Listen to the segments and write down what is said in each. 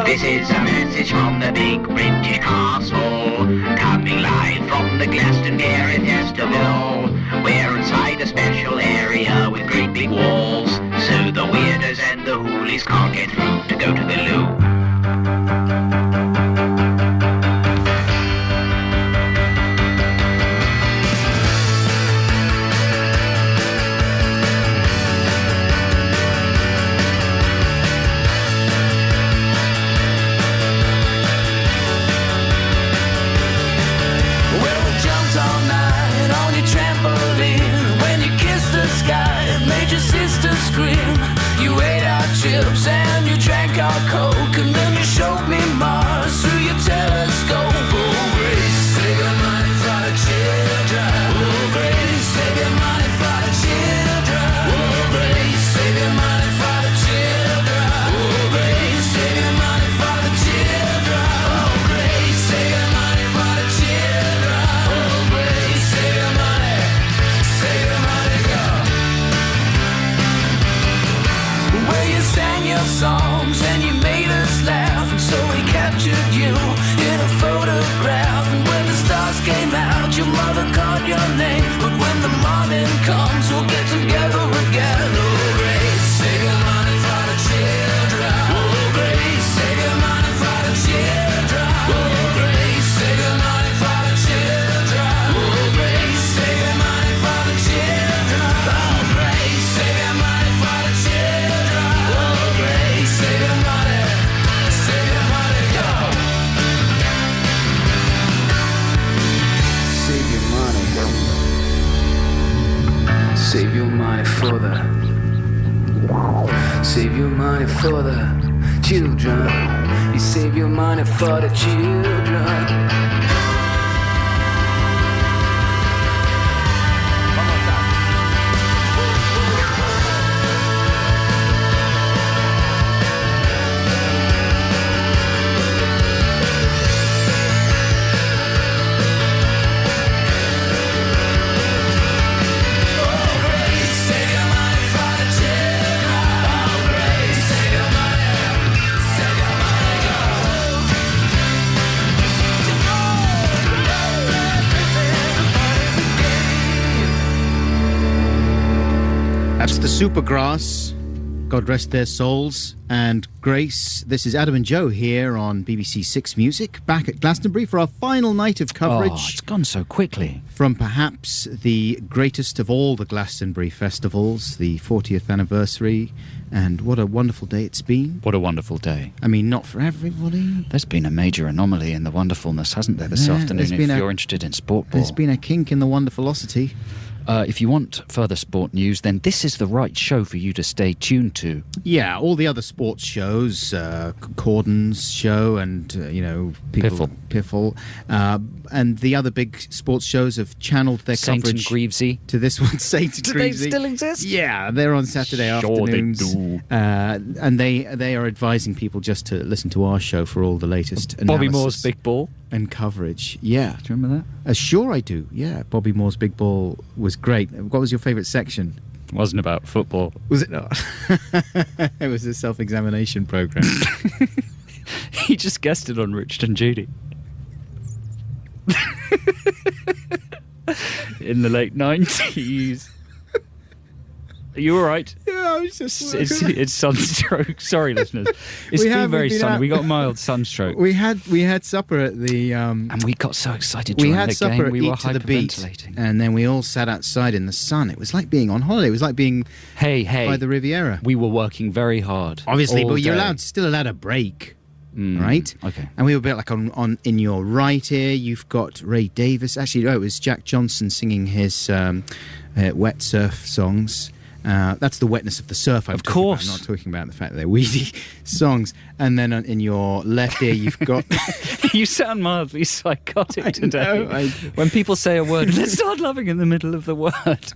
This is a message from the big British castle, coming live from the Glastonbury Festival. We're inside a special area with great big walls, so the weirdos and the hoolies can't get through to go to the loo. You ate our chips and you drank our Coke, and then you showed me Mars through your telescope. Oh, Grace, save your money for the children. Oh, Grace, save your money for the children. Oh, Grace, save your money for the children. Oh, Grace, save your money for the children. Oh, Grace, save your money for the children. Oh, Grace, save your money, go. Where you sang your songs and you made us laugh, and so we captured you in a photograph. And when the stars came out, your mother called your name. But when the morning comes, we'll get together again. Oh, Grace, save your money for the children. Oh, Grace, save your money for the children. Oh, Grace, save your money for the children. Oh, Grace, save your money for the children. Oh, Grace, save your money for the children. Oh, Grace, save your money, go. Save your money. Save your money for the. Save your money for the children. You save your money for the children. That's the Supergrass, God rest their souls, and Grace. This is Adam and Joe here on BBC Six Music, back at Glastonbury for our final night of coverage. Oh, it's gone so quickly. From perhaps the greatest of all the Glastonbury festivals, the 40th anniversary, and what a wonderful day it's been. What a wonderful day. I mean, not for everybody. There's been a major anomaly in the wonderfulness, hasn't there, this afternoon, if you're interested in sport ball. There's been a kink in the wonderfulosity. If you want further sport news, then this is the right show for you to stay tuned to. Yeah, all the other sports shows, Corden's show and, Piffle. And the other big sports shows have channeled their coverage Greavesy. To this one. Saint and Do Greavesy. they still exist? Yeah, they're on Saturday afternoons. Sure they do. And they are advising people just to listen to our show for all the latest analysis. Bobby Moore's Big Ball. And coverage, yeah. Do you remember that? Sure I do, yeah. Bobby Moore's Big Ball was great. What was your favourite section? It wasn't about football. Was it not? It was a self-examination programme. He just guessed it on Richard and Judy. In the late 90s. Are you all right? Yeah, I was just... It's sunstroke. Sorry, listeners. It's been very sunny. We got mild sunstroke. We had supper at the... and we got so excited during the game. We had supper we were Eat to the Beat, and then we all sat outside in the sun. It was like being on holiday. It was like being by the Riviera. We were working very hard. Obviously, but you're still allowed a break. Right? Okay. And we were a bit like on in your right ear, you've got Ray Davis. Actually, it was Jack Johnson singing his wet surf songs. That's the wetness of the surf. I'm not talking about the fact that they're weedy songs. And then in your left ear, you've got... You sound mildly psychotic today. When people say a word, let's start laughing in the middle of the word.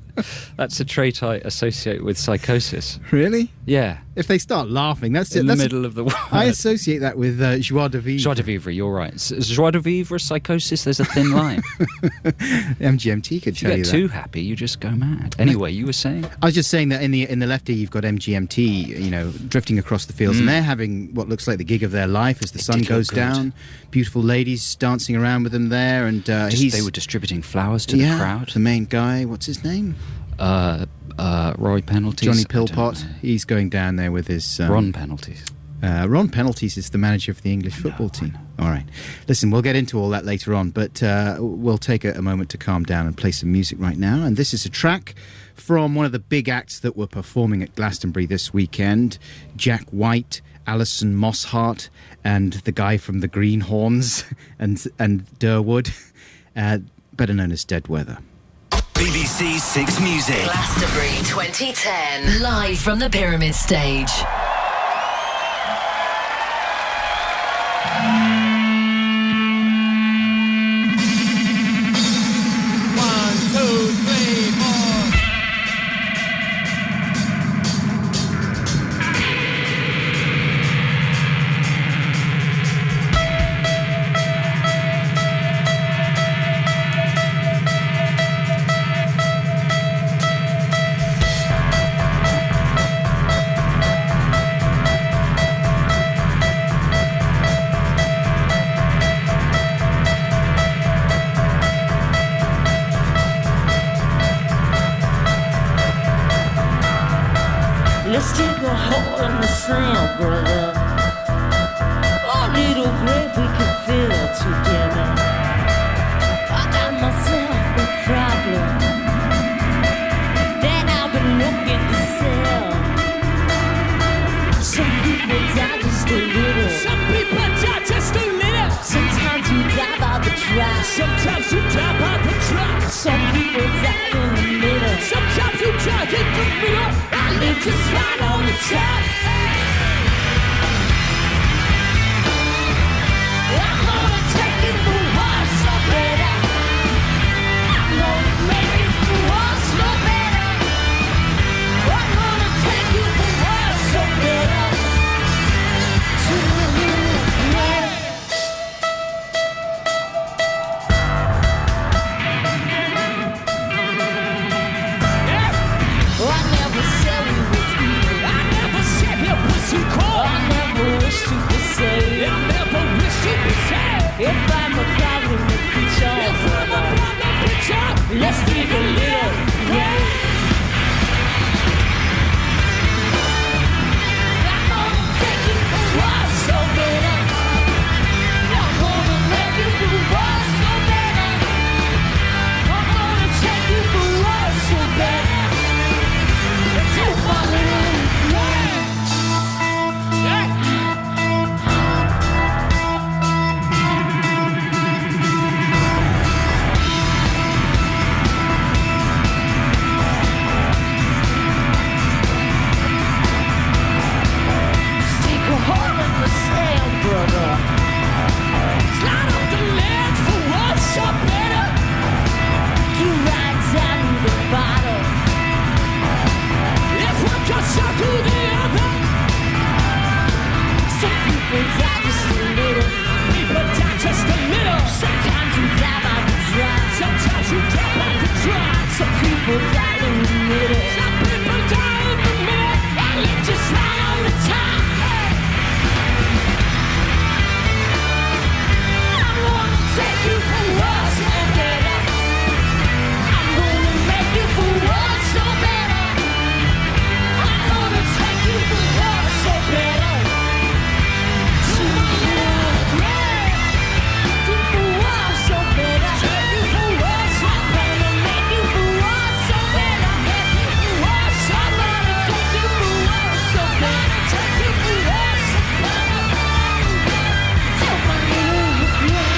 That's a trait I associate with psychosis. Really? Yeah. If they start laughing, that's in the middle of the word. I associate that with joie de vivre. Joie de vivre, you're right. Joie de vivre, psychosis, there's a thin line. MGMT could tell you that. If you get too happy, you just go mad. Anyway, you were saying? I was just saying that in the left ear, you've got MGMT, drifting across the fields, and they're having what looks like the gig of their life as the sun goes down. Beautiful ladies dancing around with them there, and they were distributing flowers to the crowd. The main guy, what's his name? Roy Penalties. Johnny Pillpot. He's going down there with his... Ron Penalties. Ron Penalties is the manager of the English football team. All right. Listen, we'll get into all that later on, but we'll take a moment to calm down and play some music right now. And this is a track from one of the big acts that were performing at Glastonbury this weekend, Jack White, Alison Mosshart, and the guy from the Greenhorns and Durwood, better known as Dead Weather. BBC Six Music. Glastonbury 2010. Live from the Pyramid Stage. Let's take a hole in the sand, brother. A little grave we can fill together. I got myself a problem that I've been looking to sell. Some people die just a little. Some people die just a little. Sometimes you die by the track. Sometimes you die by the track. Some people die in the middle. Sometimes you die in the middle. I live just right on the top. I'm gonna take it for what's so better. I'm gonna make it for what's so better. I'm gonna take it for what's so better. To you, I never said we was evil. I never said it was too cold. I never wished to be saved. I never wished to be saved. If I'm a problem with preacher, if I'm a problem preacher, let's dig a little grave. I'm gonna take it for what's so better. I'm gonna make it for what's so better. I'm gonna take it for what's so better. Stick a hole in the sand, brother. Slide off the ledge for what's so better. You ride down to the bottom. If one cuts out to the other. Some people die just a little. People die just a little. Sometimes you die by the drive. Sometimes you die by the drive. Some people die in the middle. Some people die in the middle. I live just right on the top. I'm gonna take you for what's so better. I'm gonna make you for what's so better. I'm gonna take you for what's so better. To my little grave. Take you for what's so better. Take you for what's so better. Make you for what's so better. Make you for what's so better. Take you for what's so better. Take you for what's so better. To my little grave.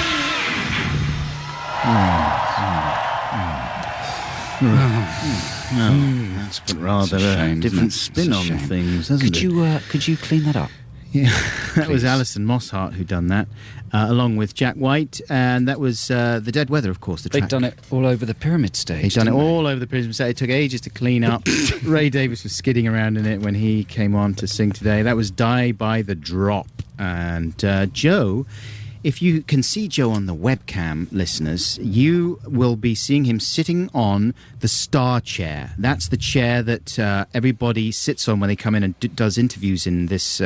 That's put rather It's a shame, a different isn't it? spin It's a on shame. things, hasn't it? Could you clean that up? Yeah, that was Please. Alison Mosshart who done that, along with Jack White, and that was the Dead Weather, of course. They've done it all over the Pyramid Stage. They've done it didn't they? all over the Pyramid Stage. It took ages to clean up. Ray Davies was skidding around in it when he came on to sing today. That was Die by the Drop, and Joe if you can see Joe on the webcam, listeners, you will be seeing him sitting on the star chair. That's the chair that everybody sits on when they come in and does interviews in this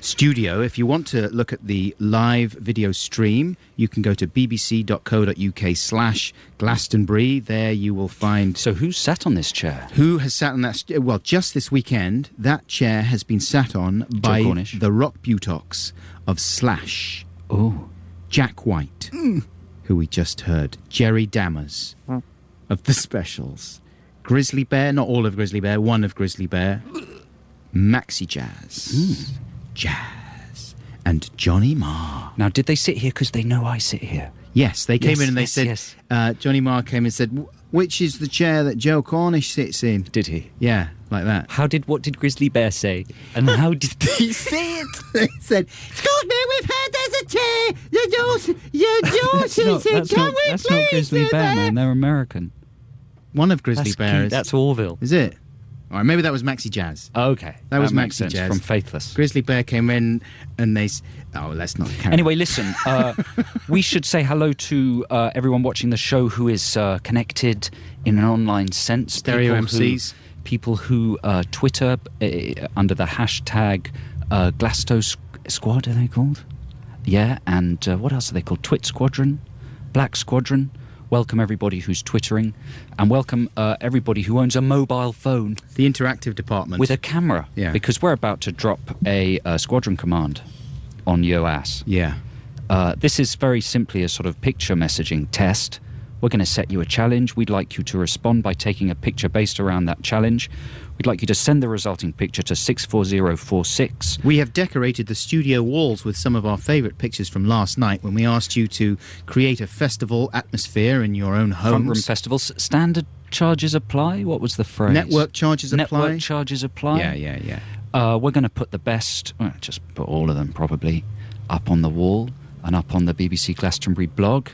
studio. If you want to look at the live video stream, you can go to bbc.co.uk/Glastonbury. There you will find... So who sat on this chair? Who has sat on that... Well, just this weekend, that chair has been sat on by the rock butox of Slash. Oh. Jack White, who we just heard. Jerry Dammers of The Specials. Grizzly Bear, not all of Grizzly Bear, one of Grizzly Bear. Maxi Jazz. Jazz. And Johnny Marr. Now, did they sit here because they know I sit here? Yes, they came in and they said... Johnny Marr came and said, which is the chair that Joe Cornish sits in? Did he? Yeah, like that. What did Grizzly Bear say? And how did they say it? They said, excuse me, we've heard there's a chair. Your daughter That's not Grizzly Bear, man. They're American. One of Grizzly Bears. That's Orville. Is it? All right, maybe that was Maxi Jazz. Okay. That was makes Maxi sense Jazz. From Faithless. Grizzly Bear came in and they... Oh, let's not carry Anyway, on. listen, we should say hello to everyone watching the show who is connected in an online sense. Stereo MCs. People who Twitter under the hashtag Glasto Squad, are they called? Yeah, and what else are they called? Twit Squadron? Black Squadron? Welcome everybody who's twittering, and welcome everybody who owns a mobile phone. The interactive department. With a camera. Yeah. Because we're about to drop a squadron command on Yoas. Yeah. This is very simply a sort of picture messaging test. We're going to set you a challenge. We'd like you to respond by taking a picture based around that challenge. We'd like you to send the resulting picture to 64046. We have decorated the studio walls with some of our favourite pictures from last night when we asked you to create a festival atmosphere in your own homes. Front room festivals. Standard charges apply? What was the phrase? Network charges apply? Network charges apply? Yeah. We're going to put the best, just put all of them probably, up on the wall and up on the BBC Glastonbury blog,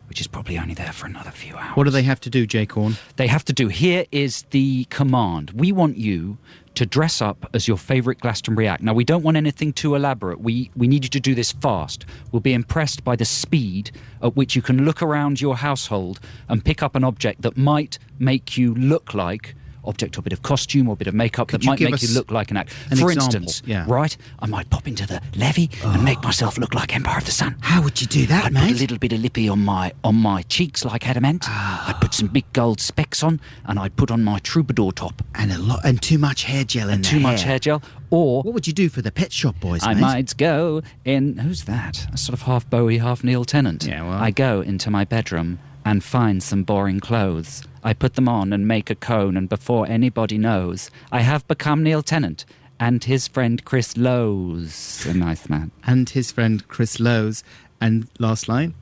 which is probably only there for another few hours. What do they have to do, Jay Corn? They have to do, here is the command. We want you to dress up as your favourite Glastonbury act. Now, we don't want anything too elaborate. We need you to do this fast. We'll be impressed by the speed at which you can look around your household and pick up an object that might make you look like... object or a bit of costume or a bit of makeup that might make you look like an act. For instance, right, I might pop into the levee and make myself look like Empire of the Sun. How would you do that, I'd mate? put a little bit of lippy on my cheeks like adamant. I'd put some big gold specs on, and I'd put on my troubadour top. And too much hair gel in Too much hair gel. Or what would you do for the Pet Shop Boys, I mate? might go in... Who's that? A sort of half Bowie, half Neil Tennant. Yeah, well... I go into my bedroom and find some boring clothes. I put them on and make a cone, and before anybody knows, I have become Neil Tennant and his friend Chris Lowe's. A nice man. And his friend Chris Lowe's. And last line?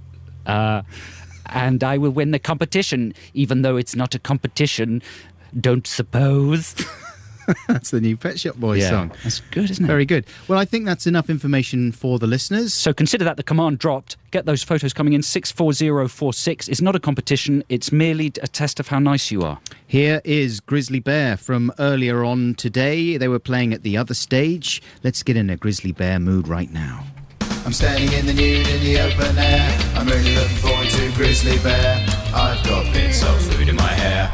And I will win the competition, even though it's not a competition, don't suppose. That's the new Pet Shop Boys song. That's good, isn't it? Very good. Well, I think that's enough information for the listeners. So consider that the command dropped. Get those photos coming in. 64046. It's not a competition. It's merely a test of how nice you are. Here is Grizzly Bear from earlier on today. They were playing at the other stage. Let's get in a Grizzly Bear mood right now. I'm standing in the nude in the open air. I'm really looking forward to Grizzly Bear. I've got bits of food in my hair.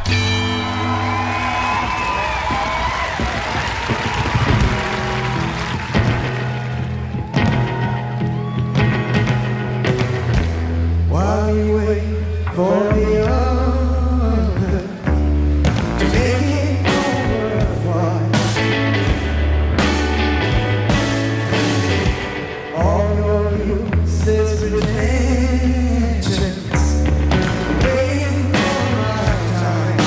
While you wait for the other to make it worthwhile, all your useless pretensions, waiting for my time.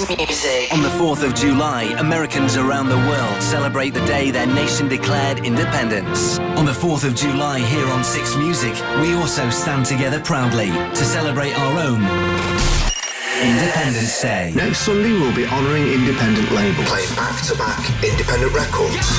Six Music. On the 4th of July, Americans around the world celebrate the day their nation declared independence. On the 4th of July, here on Six Music, we also stand together proudly to celebrate our own Independence Day. Next Sunday, we'll be honouring independent labels. Playing back-to-back independent records.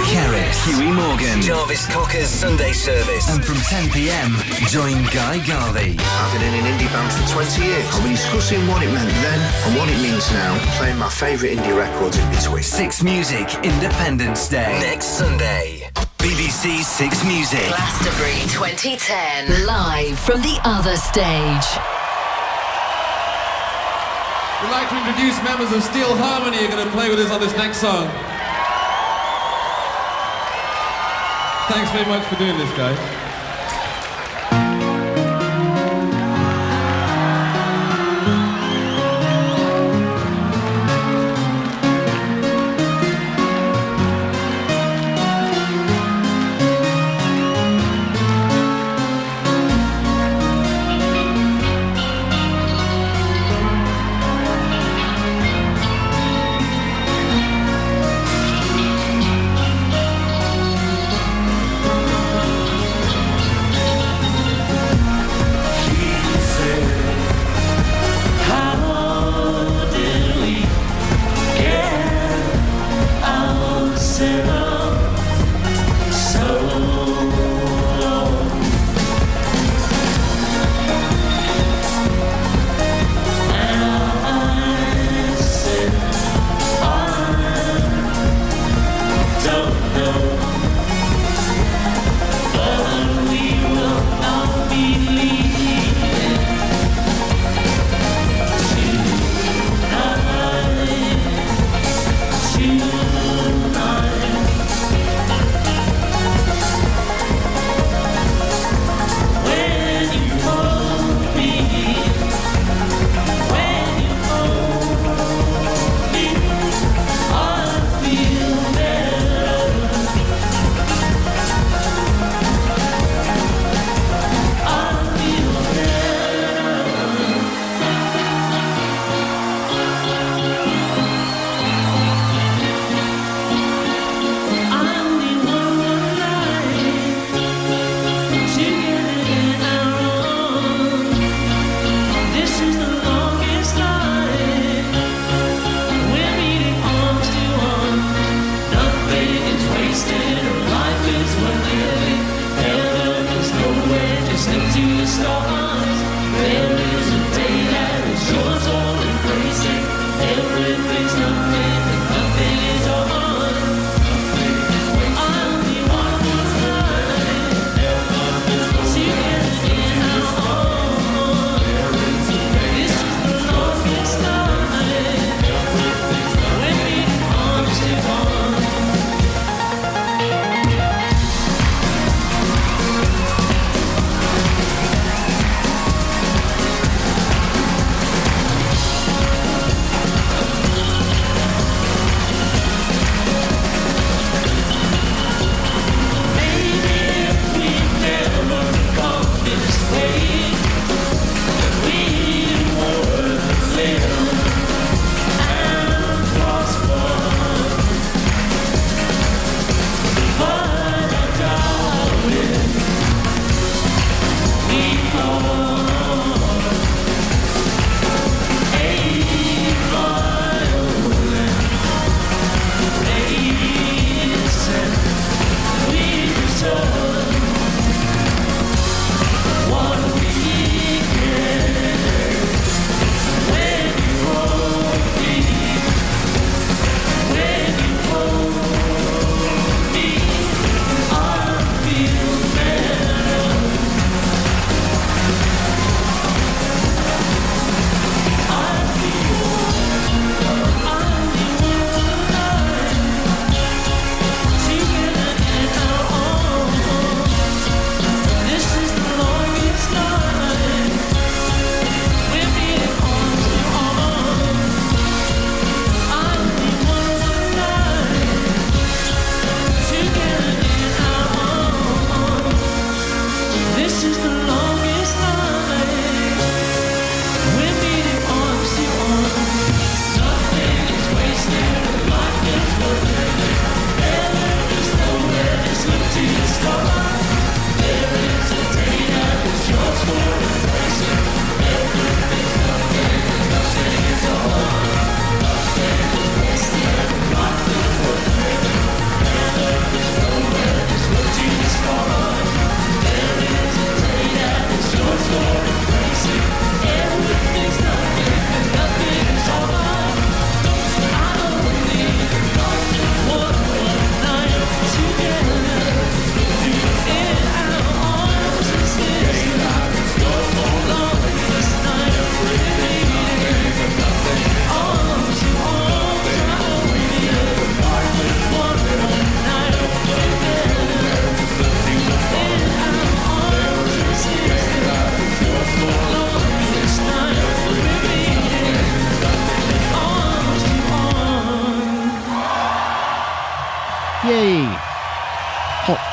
Kerris, Huey Morgan, Jarvis Cocker's Sunday service. And from 10 p.m, join Guy Garvey. I've been in an indie band for 20 years. I'll be discussing what it meant then and what it means now. Playing my favourite indie records in between. Six Music Independence Day. Next Sunday. BBC Six Music. Glastonbury 2010. Live from the other stage. We'd like to introduce members of Steel Harmony who are going to play with us on this next song. Thanks very much for doing this, guys.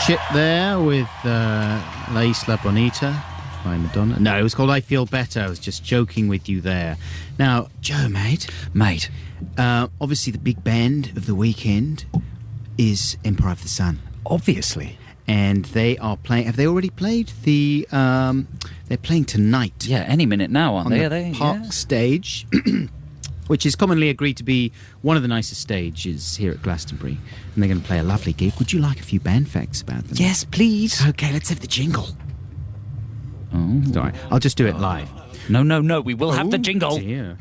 Chip there with La Isla Bonita by Madonna. No, it was called I Feel Better. I was just joking with you there. Now, Joe, mate, obviously the big band of the weekend is Empire of the Sun. Obviously. And they are playing... Have they already played? They're playing tonight. Yeah, any minute now, aren't they? On the Park stage, which is commonly agreed to be one of the nicest stages here at Glastonbury. And they're going to play a lovely gig. Would you like a few band facts about them? Yes, please. Okay, let's have the jingle. Oh. Sorry, I'll just do it live. No, we will have the jingle. Dear.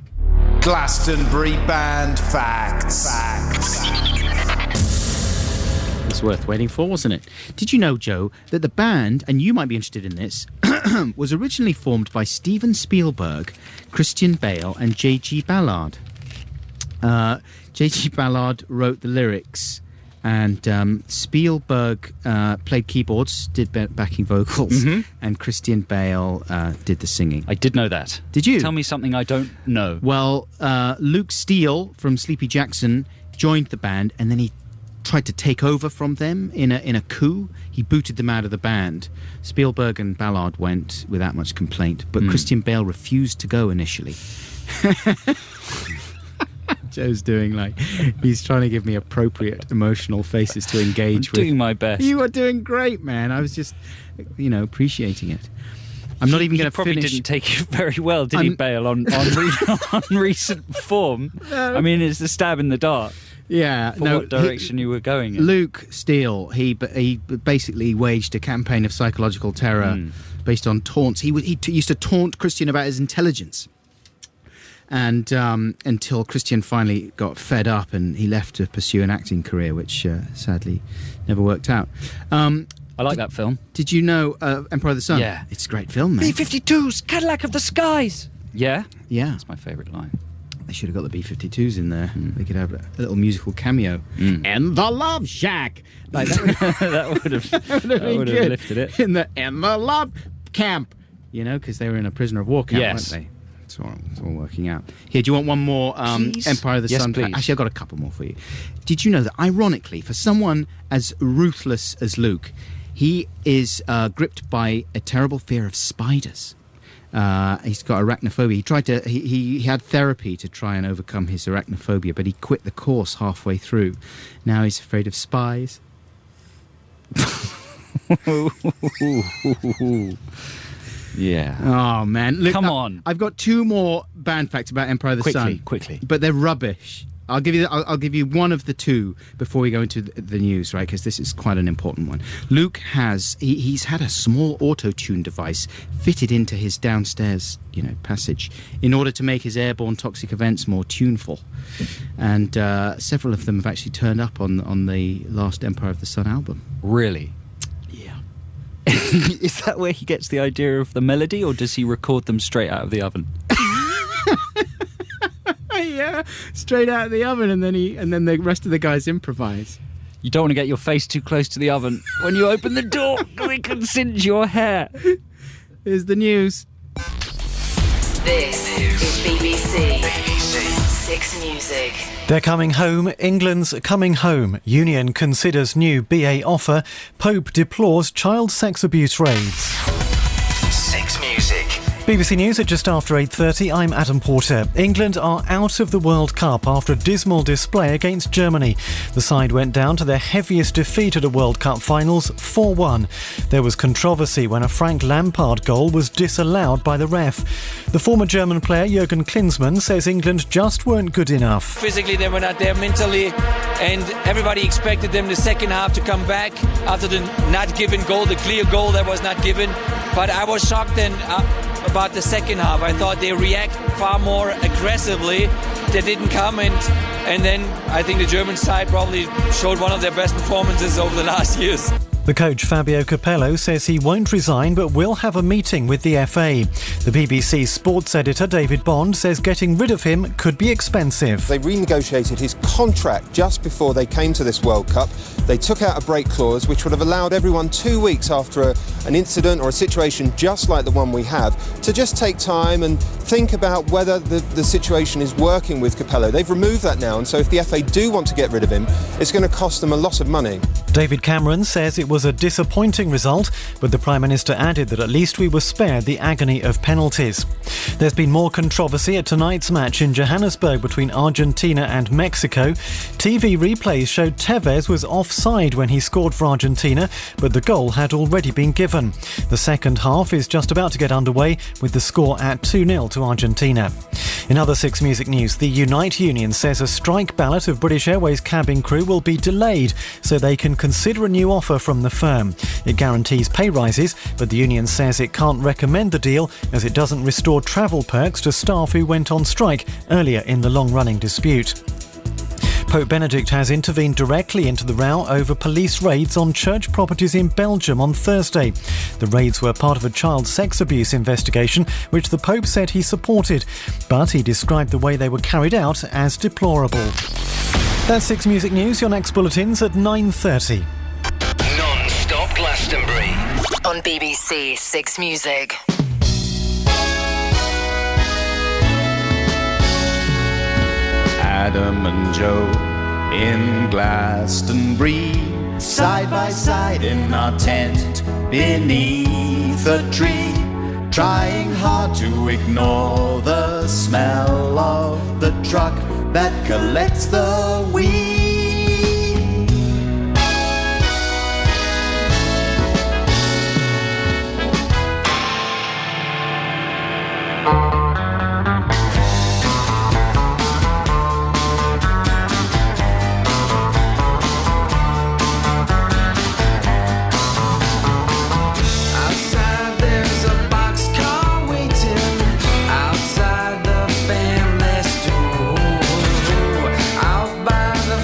Glastonbury Band Facts. It's worth waiting for, wasn't it? Did you know, Joe, that the band, and you might be interested in this, was originally formed by Steven Spielberg, Christian Bale, and J.G. Ballard. J.G. Ballard wrote the lyrics, and Spielberg played keyboards, did backing vocals, and Christian Bale did the singing. I did know that. Did you? Tell me something I don't know. Well, Luke Steele from Sleepy Jackson joined the band, and then he tried to take over from them in a coup. He booted them out of the band. Spielberg and Ballard went without much complaint, but Christian Bale refused to go initially. Joe's doing he's trying to give me appropriate emotional faces to engage with. I'm doing my best. You are doing great, man. I was just, appreciating it. I'm not even going to finish. He probably didn't take you very well, did he, Bale, on recent form? No. I mean, it's the stab in the dark. Yeah, what direction you were going in. Luke Steele, he basically waged a campaign of psychological terror based on taunts. He used to taunt Christian about his intelligence. And until Christian finally got fed up and he left to pursue an acting career, which sadly never worked out. I like that film. Did you know Empire of the Sun? Yeah. It's a great film, man. B-52s, Cadillac of the Skies. Yeah? Yeah. That's my favourite line. They should have got the B-52s in there. They could have a little musical cameo. In the Love Shack. Like that would have lifted it. In the Love Camp. Because they were in a prisoner of war camp, yes. weren't they? It's all working out. Here, do you want one more Empire of the Sun? Please. Actually, I've got a couple more for you. Did you know that, ironically, for someone as ruthless as Luke, he is gripped by a terrible fear of spiders? He's got arachnophobia. He had therapy to try and overcome his arachnophobia, but he quit the course halfway through. Now he's afraid of spies. Yeah. Oh, man. Look, come on. I've got two more band facts about Empire of the Sun. Quickly. But they're rubbish. I'll give you one of the two before we go into the news, right? Because this is quite an important one. Luke he's had a small auto-tune device fitted into his downstairs, passage in order to make his airborne toxic events more tuneful. And several of them have actually turned up on the last Empire of the Sun album. Really? Yeah. Is that where he gets the idea of the melody, or does he record them straight out of the oven? Yeah, straight out of the oven, and then the rest of the guys improvise. You don't want to get your face too close to the oven when you open the door, because it can singe your hair. Here's the news. This is BBC Six Music. They're coming home. England's coming home. Union considers new BA offer. Pope deplores child sex abuse raids. Six Music. BBC News at just after 8:30. I'm Adam Porter. England are out of the World Cup after a dismal display against Germany. The side went down to their heaviest defeat at a World Cup finals, 4-1. There was controversy when a Frank Lampard goal was disallowed by the ref. The former German player Jurgen Klinsmann says England just weren't good enough. Physically they were not there, mentally, and everybody expected them the second half to come back after the not given goal, the clear goal that was not given. But I was shocked then about the second half. I thought they react far more aggressively. They didn't come, and then I think the German side probably showed one of their best performances over the last years. The coach Fabio Capello says he won't resign but will have a meeting with the FA. The BBC sports editor David Bond says getting rid of him could be expensive. They renegotiated his contract just before they came to this World Cup. They took out a break clause which would have allowed everyone 2 weeks after an incident or a situation just like the one we have to just take time and think about whether the situation is working with Capello. They've removed that now, and so if the FA do want to get rid of him, it's going to cost them a lot of money. David Cameron says it was a disappointing result, but the Prime Minister added that at least we were spared the agony of penalties. There's been more controversy at tonight's match in Johannesburg between Argentina and Mexico. TV replays showed Tevez was offside when he scored for Argentina, but the goal had already been given. The second half is just about to get underway with the score at 2-0 to Argentina. In other Six Music news, the Unite Union says a strike ballot of British Airways cabin crew will be delayed so they can consider a new offer from the firm. It guarantees pay rises, but the union says it can't recommend the deal as it doesn't restore travel perks to staff who went on strike earlier in the long-running dispute. Pope Benedict has intervened directly into the row over police raids on church properties in Belgium on Thursday. The raids were part of a child sex abuse investigation, which the Pope said he supported, but he described the way they were carried out as deplorable. That's Six Music News. Your next bulletin's at 9:30. Non-stop Glastonbury. On BBC Six Music. Adam and Joe in Glastonbury, side by side in our tent beneath a tree, trying hard to ignore the smell of the truck that collects the weed. Outside there's a boxcar waiting outside the family store. Out by the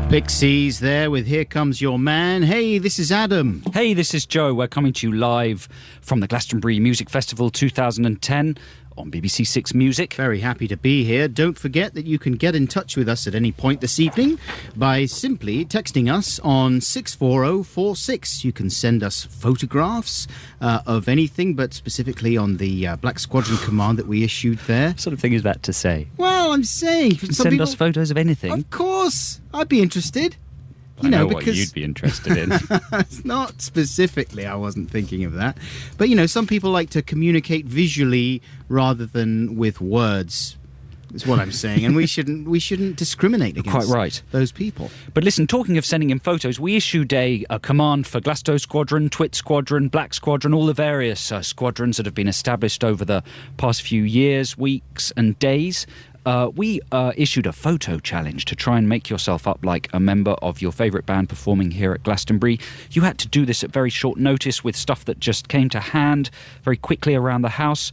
Pixies there with Here Comes Your Man. Hey, this is Adam. Hey, this is Joe. We're coming to you live from the Glastonbury Music Festival 2010 on BBC Six Music. Very happy to be here. Don't forget that you can get in touch with us at any point this evening by simply texting us on 64046. You can send us photographs of anything, but specifically on the Black Squadron command that we issued there. What sort of thing is that to say? Well, I'm saying... Send us photos of anything? Of course. I'd be interested. I know what you'd be interested in. It's not specifically, I wasn't thinking of that. But, some people like to communicate visually rather than with words, is what I'm saying. And we shouldn't discriminate against those people. But listen, talking of sending in photos, we issued a command for Glasto Squadron, Twit Squadron, Black Squadron, all the various squadrons that have been established over the past few years, weeks and days. We issued a photo challenge to try and make yourself up like a member of your favourite band performing here at Glastonbury. You had to do this at very short notice with stuff that just came to hand very quickly around the house.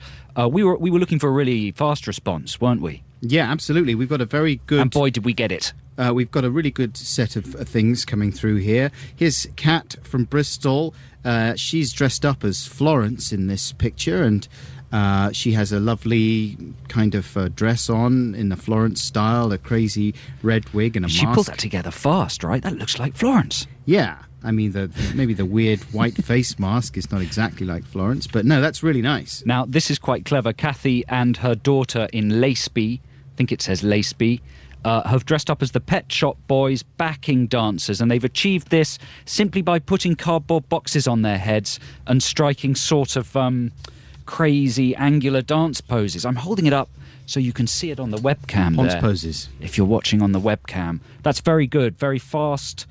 We were looking for a really fast response, weren't we? Yeah, absolutely. We've got a very good... And boy, did we get it. We've got a really good set of things coming through here. Here's Kat from Bristol. She's dressed up as Florence in this picture, and... she has a lovely kind of dress on in the Florence style, a crazy red wig and a mask. She pulled that together fast, right? That looks like Florence. Yeah. I mean, maybe the weird white face mask is not exactly like Florence, but no, that's really nice. Now, this is quite clever. Kathy and her daughter in Laceby, I think it says Laceby, have dressed up as the Pet Shop Boys backing dancers, and they've achieved this simply by putting cardboard boxes on their heads and striking sort of... crazy angular dance poses. I'm holding it up so you can see it on the webcam. Dance there, poses. if you're watching on the webcam. That's very good. Very fast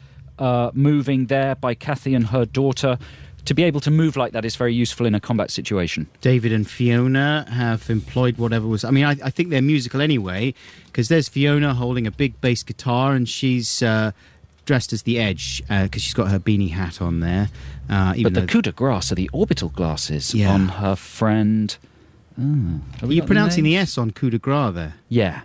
moving there by Kathy and her daughter. To be able to move like that is very useful in a combat situation. David and Fiona have employed whatever was... I mean, I think they're musical anyway, because there's Fiona holding a big bass guitar, and she's... dressed as the Edge, because she's got her beanie hat on there. But the coup de grace are the orbital glasses on her friend. Are you pronouncing the S on coup de grace there? Yeah.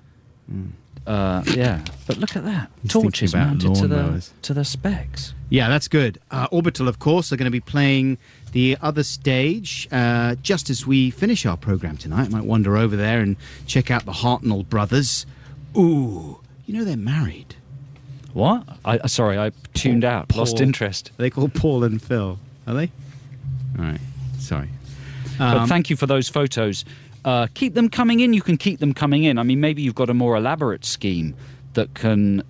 Yeah. But look at that. Torches mounted to the specs. Yeah, that's good. Orbital, of course, are going to be playing the other stage just as we finish our programme tonight. I might wander over there and check out the Hartnell brothers. Ooh, they're married. What? Sorry, I tuned out. Paul. Lost interest. Are they called Paul and Phil? Are they? All right. Sorry. But thank you for those photos. Keep them coming in. You can keep them coming in. I mean, maybe you've got a more elaborate scheme that can,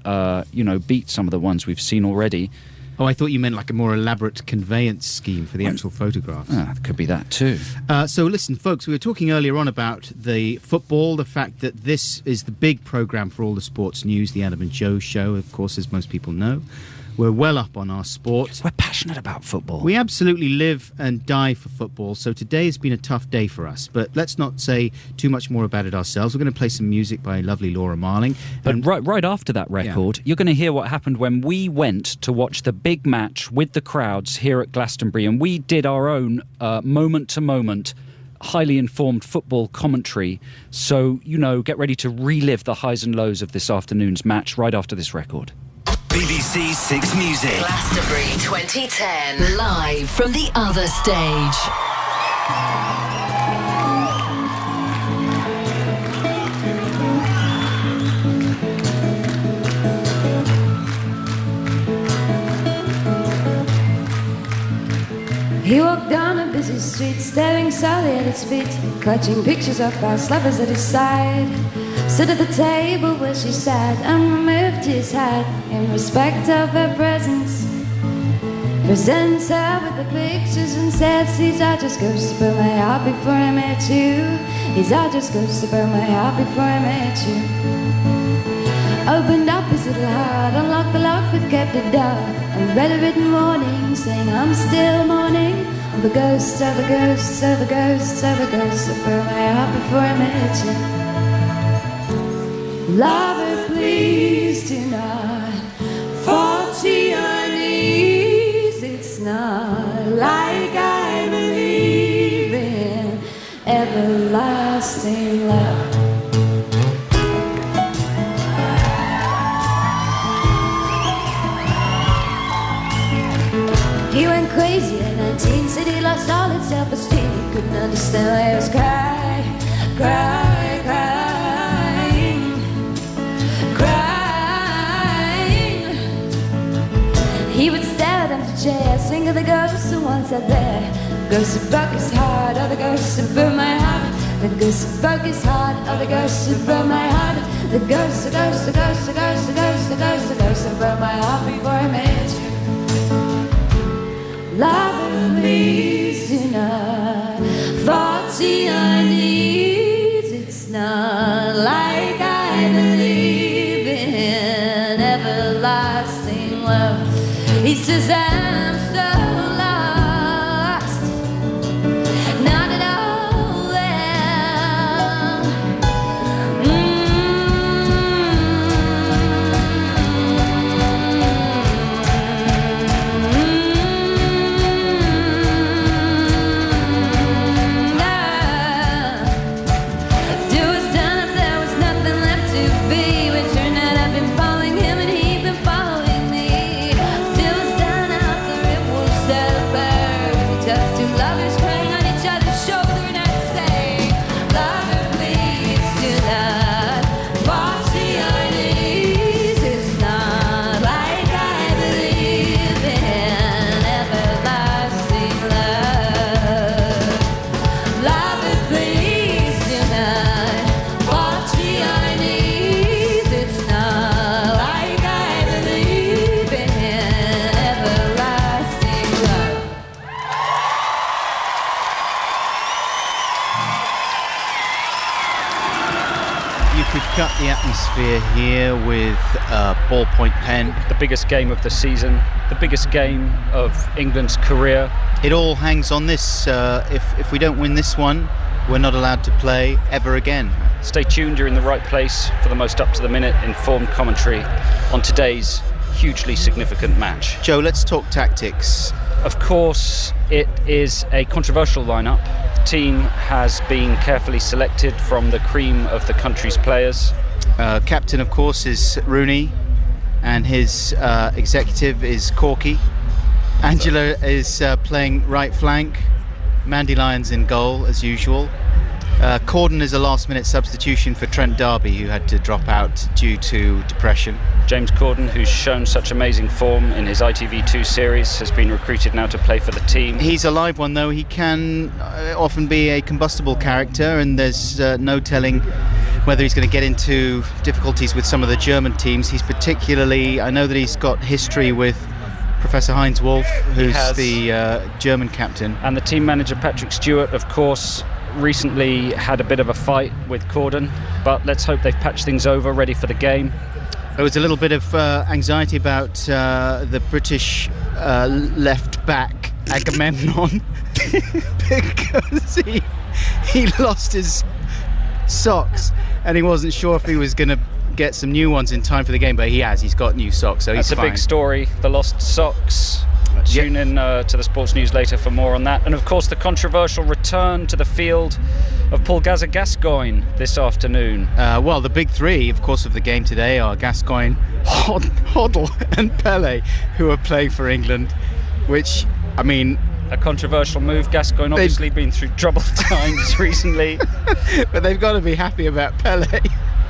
beat some of the ones we've seen already. Oh, I thought you meant like a more elaborate conveyance scheme for the actual photographs. It could be that too. So listen, folks, we were talking earlier on about the football, the fact that this is the big programme for all the sports news, the Adam and Joe show, of course, as most people know. We're well up on our sport. We're passionate about football. We absolutely live and die for football, so today has been a tough day for us. But let's not say too much more about it ourselves. We're going to play some music by lovely Laura Marling. But right after that record, you're going to hear what happened when we went to watch the big match with the crowds here at Glastonbury, and we did our own moment-to-moment highly informed football commentary. So, get ready to relive the highs and lows of this afternoon's match right after this record. BBC Six Music. Glastonbury 2010. Live from the other stage. He walked down a busy street, staring sadly at his feet, clutching pictures of past lovers at his side. Stood at the table where she sat and removed his hat in respect of her presence. Presents her with the pictures and says, "These are just ghosts, but my heart before I met you. These are just ghosts, but my heart before I met you." Opened up his little heart, unlocked the lock but kept it dark, and read a written warning saying, "I'm still mourning the ghosts of the ghosts of the ghosts of the ghosts that burned my heart before I met you." Lover, please do not fall to your knees. It's not like I believe in everlasting love. solid self-esteem. He couldn't understand why he was crying. He would stare at empty chairs, think of the ghosts who once sat there. Ghosts who broke his heart, oh the ghosts who broke my heart. The ghosts who broke his heart, oh the ghosts who broke my heart. The ghosts, the ghosts, the ghosts, the ghosts, the ghosts, the ghosts, the ghosts who broke my heart before I met you. Love, please do not faulty our needs. It's not like I believe in everlasting love. He says I'm so lost, not at all there. Do was done if there was nothing left to be. It turned out I've been following him and he'd been following me. Just two lovers crying on each other's shoulder, and I'd say, lover, please do not foresee our needs. It's not like I believe in everlasting love. Lover, please do not foresee our needs. It's not like I believe in everlasting love. You could cut the atmosphere here with a ballpoint pen. The biggest game of the season, the biggest game of England's career. It all hangs on this. If we don't win this one, we're not allowed to play ever again. Stay tuned, you're in the right place for the most up-to-the-minute informed commentary on today's hugely significant match. Joe, let's talk tactics. Of course, it is a controversial lineup. The team has been carefully selected from the cream of the country's players. Captain, of course, is Rooney, and his executive is Corky. Angela is playing right flank. Mandy Lyons in goal, as usual. Corden is a last-minute substitution for Trent D'Arby, who had to drop out due to depression. James Corden, who's shown such amazing form in his ITV2 series, has been recruited now to play for the team. He's a live one, though. He can often be a combustible character, and there's no telling whether he's going to get into difficulties with some of the German teams. He's particularly... I know that he's got history with Professor Heinz Wolf, who's the German captain. And the team manager, Patrick Stewart, of course, recently had a bit of a fight with Corden, but let's hope they've patched things over, ready for the game. There was a little bit of anxiety about the British left back Agamemnon because he lost his socks and he wasn't sure if he was going to get some new ones in time for the game, but he's got new socks, so That's he's fine. That's a big story, the lost socks. Tune in to the Sports News later for more on that. And of course the controversial return to the field of Paul Gascoigne this afternoon. Well, the big three, of course, of the game today are Gascoigne, Hoddle and Pele, who are playing for England, which, I mean... A controversial move. Gascoigne obviously been through troubled times recently. But they've got to be happy about Pele,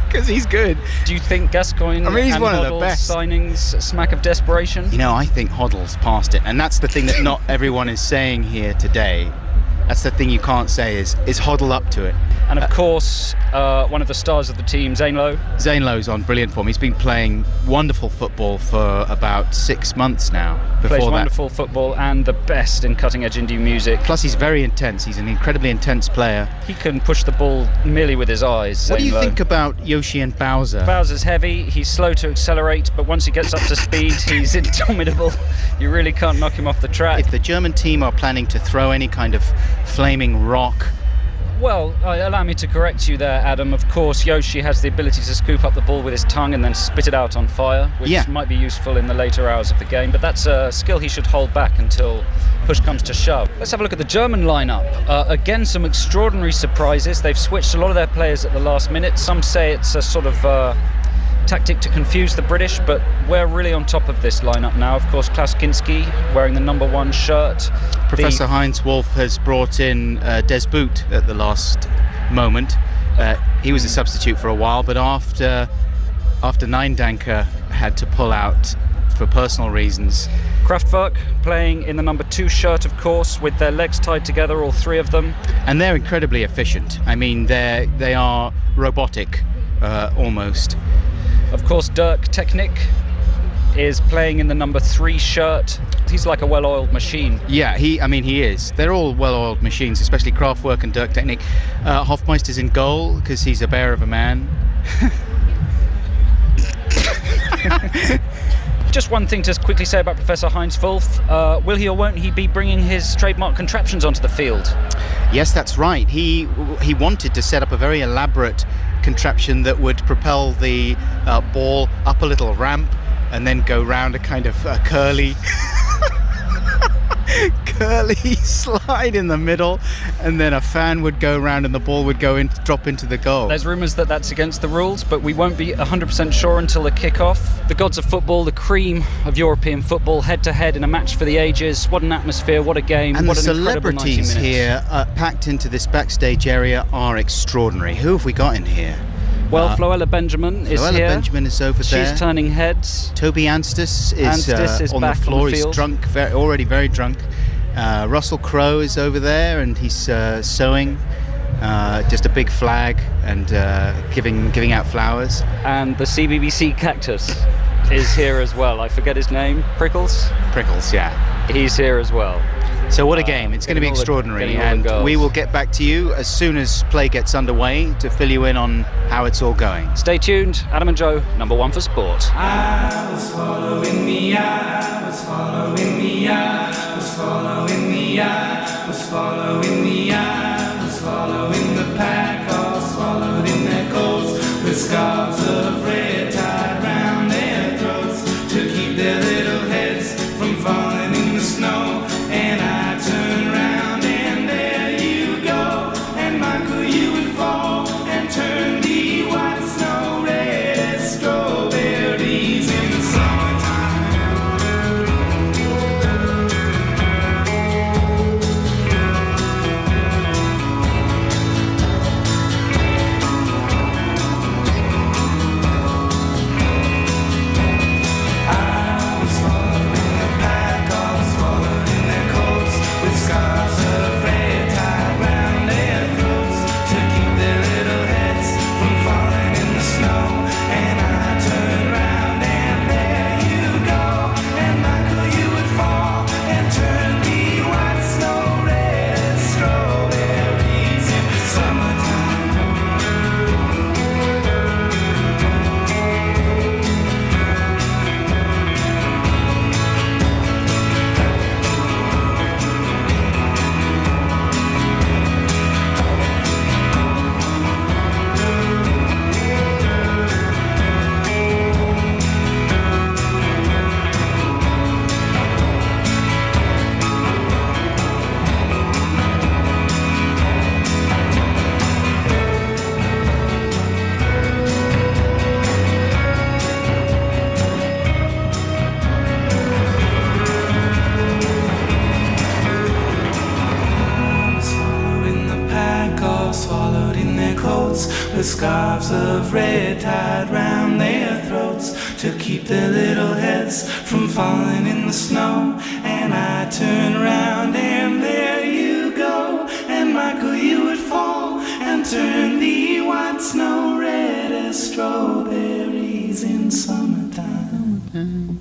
because he's good. Do you think Gascoigne he's and one of Hoddle's the best signings a smack of desperation? You know, I think Hoddle's past it, and that's the thing that not everyone is saying here today. That's the thing you can't say is Hoddle up to it? And of course, one of the stars of the team, Zane Lowe. Zane Lowe's on brilliant form. He's been playing wonderful football for about 6 months now. Plays wonderful football and the best in cutting-edge indie music. Plus, he's very intense. He's an incredibly intense player. He can push the ball merely with his eyes. What do you think about Yoshi and Bowser? Bowser's heavy. He's slow to accelerate, but once he gets up to speed, he's indomitable. You really can't knock him off the track. If the German team are planning to throw any kind of flaming rock... Well, allow me to correct you there, Adam. Of course, Yoshi has the ability to scoop up the ball with his tongue and then spit it out on fire, which might be useful in the later hours of the game, but that's a skill he should hold back until push comes to shove. Let's have a look at the German lineup. Again, some extraordinary surprises. They've switched a lot of their players at the last minute. Some say it's a sort of tactic to confuse the British, but we're really on top of this lineup now. Of course, Klaus Kinski wearing the number 1 shirt. Professor Heinz Wolf has brought in Des Boot at the last moment. He was a substitute for a while, but after Nijndanker had to pull out for personal reasons. Kraftwerk playing in the number 2 shirt, of course, with their legs tied together, all 3 of them. And they're incredibly efficient. I mean, they are robotic, almost. Of course, Dirk Technik is playing in the number 3 shirt. He's like a well-oiled machine. Yeah, he is. They're all well-oiled machines, especially Kraftwerk and Dirk Technik. Hofmeister's in goal because he's a bear of a man. Just one thing to quickly say about Professor Heinz Wolf. Will he or won't he be bringing his trademark contraptions onto the field? Yes, that's right. He wanted to set up a very elaborate contraption that would propel the ball up a little ramp and then go round a kind of curly slide in the middle, and then a fan would go round and the ball would drop into the goal. There's rumours that that's against the rules, but we won't be 100% sure until the kick-off. The gods of football, the cream of European football, head-to-head in a match for the ages. What an atmosphere, what a game, and what the an incredible 90 minutes. celebrities here packed into this backstage area are extraordinary. Who have we got in here? Well, Floella Benjamin is here. Floella Benjamin is over there. She's turning heads. Toby Anstis is on the floor. He's drunk, already very drunk. Russell Crowe is over there, and he's sewing just a big flag and giving out flowers. And the CBBC cactus is here as well. I forget his name. Prickles, yeah. He's here as well. So what a game. It's going to be extraordinary, and we will get back to you as soon as play gets underway to fill you in on how it's all going. Stay tuned. Adam and Joe, number 1 for sport. I was following the eye, was following the eye, was following the eye, was following the eye, was following the pack, all swallowed in their coats, with scarves of red tied round their throats, to keep their little heads from falling in the snow. And I turn round and there you go, and Michael, you would fall and turn the white snow red as strawberries in the summertime. I was following the pack, all swallowed in their coats, with scarves of red tied round their throats, to keep their little heads from falling in the snow. And I turn round and there you go, and Michael, you would fall and turn the white snow red as strawberries in summertime. Swallowing the pack, all swallowed in their coats, with scarves of red tied round their throats, to keep their little heads from falling in the snow. And I turn round and there you go, and Michael, you would fall and turn the white snow red as strawberries in summertime.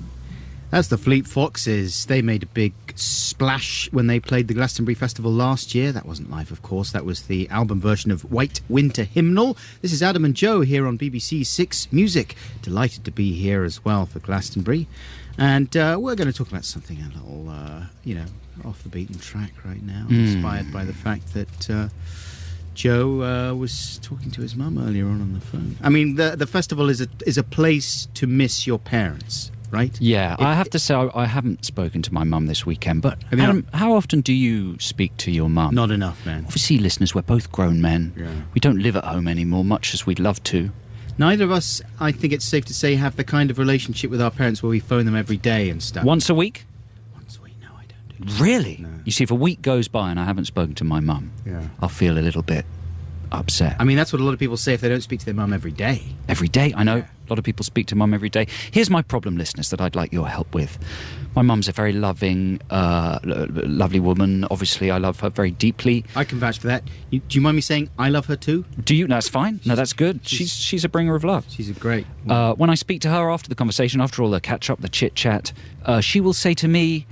That's the Fleet Foxes. They made a big splash when they played the Glastonbury Festival last year. That wasn't live, of course. That was the album version of White Winter Hymnal. This is Adam and Joe here on BBC 6 Music. Delighted to be here as well for Glastonbury. And we're going to talk about something a little, off the beaten track right now, inspired by the fact that Joe was talking to his mum earlier on the phone. I mean, the festival is a place to miss your parents, right? Yeah, I have to say I haven't spoken to my mum this weekend, but Adam, how often do you speak to your mum? Not enough, man. Obviously, listeners, we're both grown men. Yeah. We don't live at home anymore, much as we'd love to. Neither of us, I think it's safe to say, have the kind of relationship with our parents where we phone them every day and stuff. Once a week? Once a week? No, I don't do that. Really? No. You see, if a week goes by and I haven't spoken to my mum, Yeah. I'll feel a little bit upset. I mean, that's what a lot of people say if they don't speak to their mum every day. Every day, I know. A lot of people speak to mum every day. Here's my problem, listeners, that I'd like your help with. My mum's a very loving, lovely woman. Obviously, I love her very deeply. I can vouch for that. Do you mind me saying I love her too? Do you? That's fine. No, that's good. She's a bringer of love. She's a great when I speak to her after the conversation, after all the catch-up, the chit-chat, she will say to me,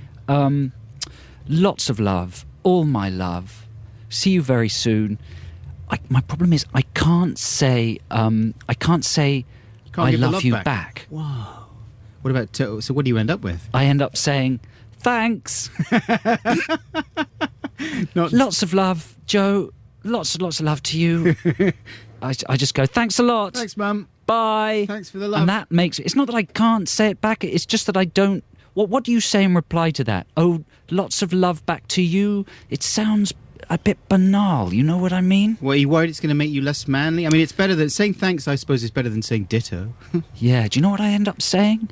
lots of love, all my love, see you very soon. My problem is I can't say I love you back. Whoa. What about, so what do you end up with? I end up saying, thanks. Lots of love, Joe. Lots of love to you. I just go, thanks a lot. Thanks, Mum. Bye. Thanks for the love. And that makes it's not that I can't say it back, it's just that I don't. What do you say in reply to that? Oh, lots of love back to you. It sounds a bit banal, you know what I mean? Well, are you worried it's going to make you less manly? I mean, it's better than saying thanks, I suppose, is better than saying ditto. Yeah, do you know what I end up saying?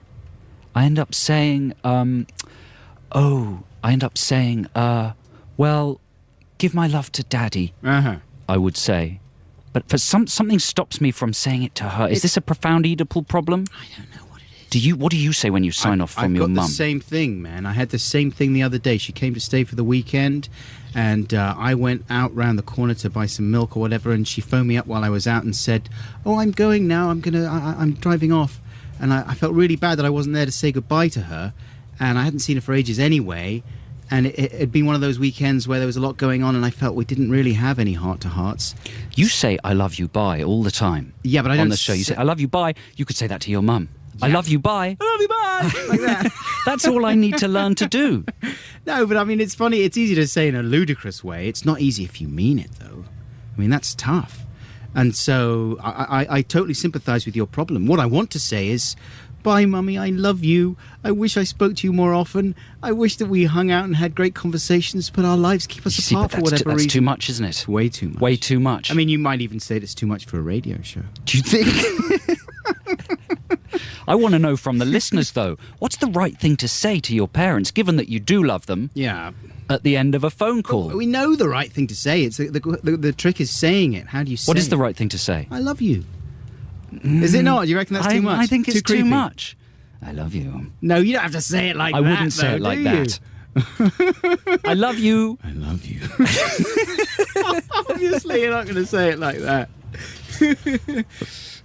I end up saying, well, give my love to Daddy, I would say. But for something stops me from saying it to her. Is this a profound Oedipal problem? I don't know what it is. What do you say when you sign off from your mum? I've got the same thing, man. I had the same thing the other day. She came to stay for the weekend, and I went out round the corner to buy some milk or whatever, and she phoned me up while I was out and said, "Oh, I'm going now. I'm driving off." And I felt really bad that I wasn't there to say goodbye to her, and I hadn't seen her for ages anyway. And it had been one of those weekends where there was a lot going on, and I felt we didn't really have any heart-to-hearts. You say "I love you, bye" all the time. Yeah, but I don't on the show. You say "I love you, bye." You could say that to your mum. Yeah. I love you, bye. I love you, bye. Like that. That's all I need to learn to do. No, but I mean, it's funny. It's easy to say in a ludicrous way. It's not easy if you mean it, though. I mean, that's tough. And so I totally sympathise with your problem. What I want to say is, bye, Mummy, I love you. I wish I spoke to you more often. I wish that we hung out and had great conversations, but our lives keep us apart for whatever reason. That's too much, isn't it? It's way too much. Way too much. I mean, you might even say it's too much for a radio show. Do you think? I want to know from the listeners, though, what's the right thing to say to your parents, given that you do love them? Yeah. At the end of a phone call. We know the right thing to say. It's the trick is saying it. How do you say it? What is the right thing to say? I love you. Is it not? Do you reckon that's too much? I think it's too much. I love you. No, you don't have to say it like that. I wouldn't say it like that. I love you. I love you. Obviously, you're not going to say it like that.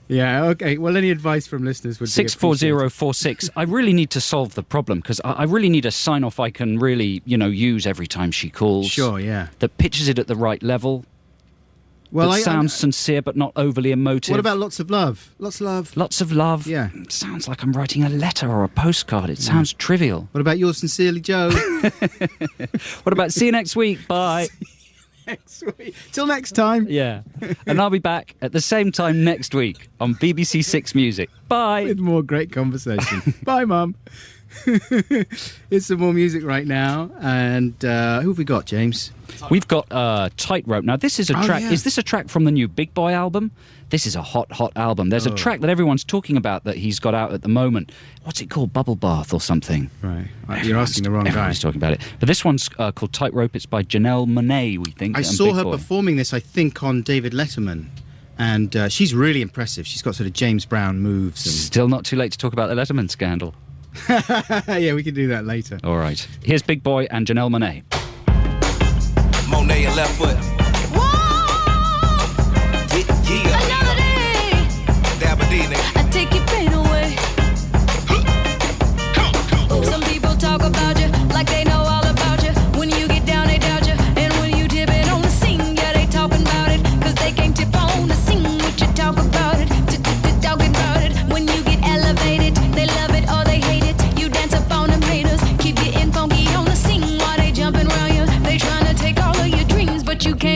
Yeah, okay. Well, any advice from listeners would be 64046. I really need to solve the problem because I really need a sign-off I can really, use every time she calls. Sure, yeah. That pitches it at the right level. Well, that sounds sincere but not overly emotive. What about lots of love? Lots of love. Lots of love? Yeah. It sounds like I'm writing a letter or a postcard. It sounds trivial. What about yours sincerely, Joe? What about see you next week? Bye. Next week. Till next time. Yeah. And I'll be back at the same time next week on BBC Six Music. Bye. With more great conversation. Bye, Mum. It's some more music right now. And who have we got, James? We've got Tightrope. Now, this is a track. Yeah. Is this a track from the new Big Boy album? This is a hot album. There's a track that everyone's talking about that he's got out at the moment. What's it called? Bubble Bath or something? Right. You're asking the wrong guy. Everyone's talking about it. But this one's called Tightrope. It's by Janelle Monáe, we think. I saw her performing this, I think, on David Letterman. And she's really impressive. She's got sort of James Brown moves. And... Still not too late to talk about the Letterman scandal. Yeah, we can do that later. All right. Here's Big Boy and Janelle Monáe. Monet and left foot. Another day. I take your pain away. Some people talk about you like they know all about you. When you get down, they doubt you. And when you dip it on the scene, yeah, they talking about it. Cause they can't tip on the scene what you talk about it. Talking about it. When you get elevated, they love it or they hate it. You dance up on them haters. Keep getting funky on the scene while they jumping around you. They trying to take all of your dreams, but you can't.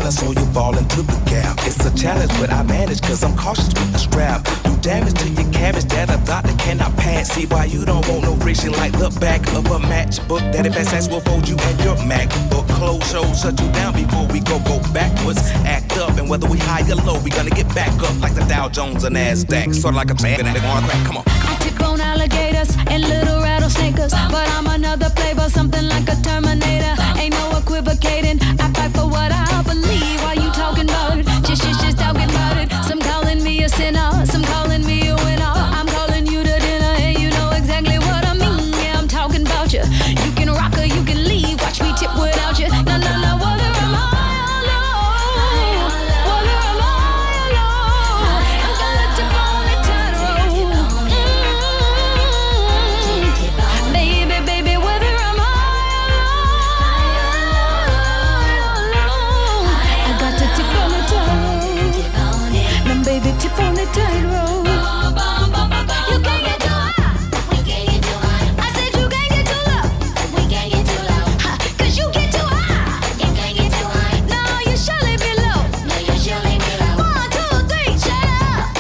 us or you fall into the gap. It's a challenge, but I manage cause I'm cautious with the strap. Do damage to your cabbage that a doctor cannot pass. See why you don't want no friction like the back of a matchbook. That if SS will fold you and your MacBook. Close shows shut you down before we go backwards. Act up, and whether we high or low, we gonna get back up like the Dow Jones or NASDAQ. Sort of like a man and they wanna crack. Come on. I tip on alligators and little rattlesnakers, but I'm another flavor, something like a Terminator. Ain't no equivocating. I fight for what I believe. Why you talking about it? Just talking about it. Some calling me a sinner, some calling me a winner. I'm calling you to dinner, and you know exactly what I mean. Yeah, I'm talking about you. You can rock or you can leave. Watch me tip without you. No, no, no. Whether I'm high or low, whether I'm high or low, I gotta tip on the tightrope. Baby, baby, whether I'm high or low, I got to tip on the tightrope. Now, baby, tip on the tightrope. You can't get too high. We can't get too high. I said you can't get too low. We can't get too low. Cause you get too high. You can't get too high. No, you surely be low. No, you surely be low. 1, 2, 3, shut up.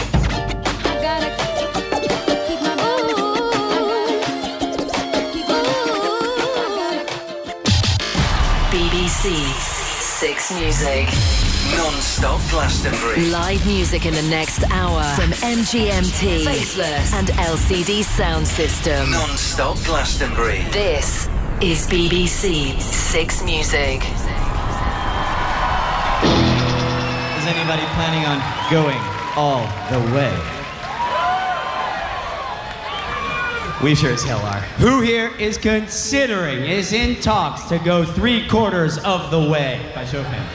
I gotta keep my BBC Six Music. Non-stop Glastonbury. Live music in the next hour from MGMT, Faithless and LCD Sound System. Non-stop Glastonbury. This is BBC Six Music. Is anybody planning on going all the way? We sure as hell are. Who here is considering, is in talks to go 3/4 of the way? By show of hands.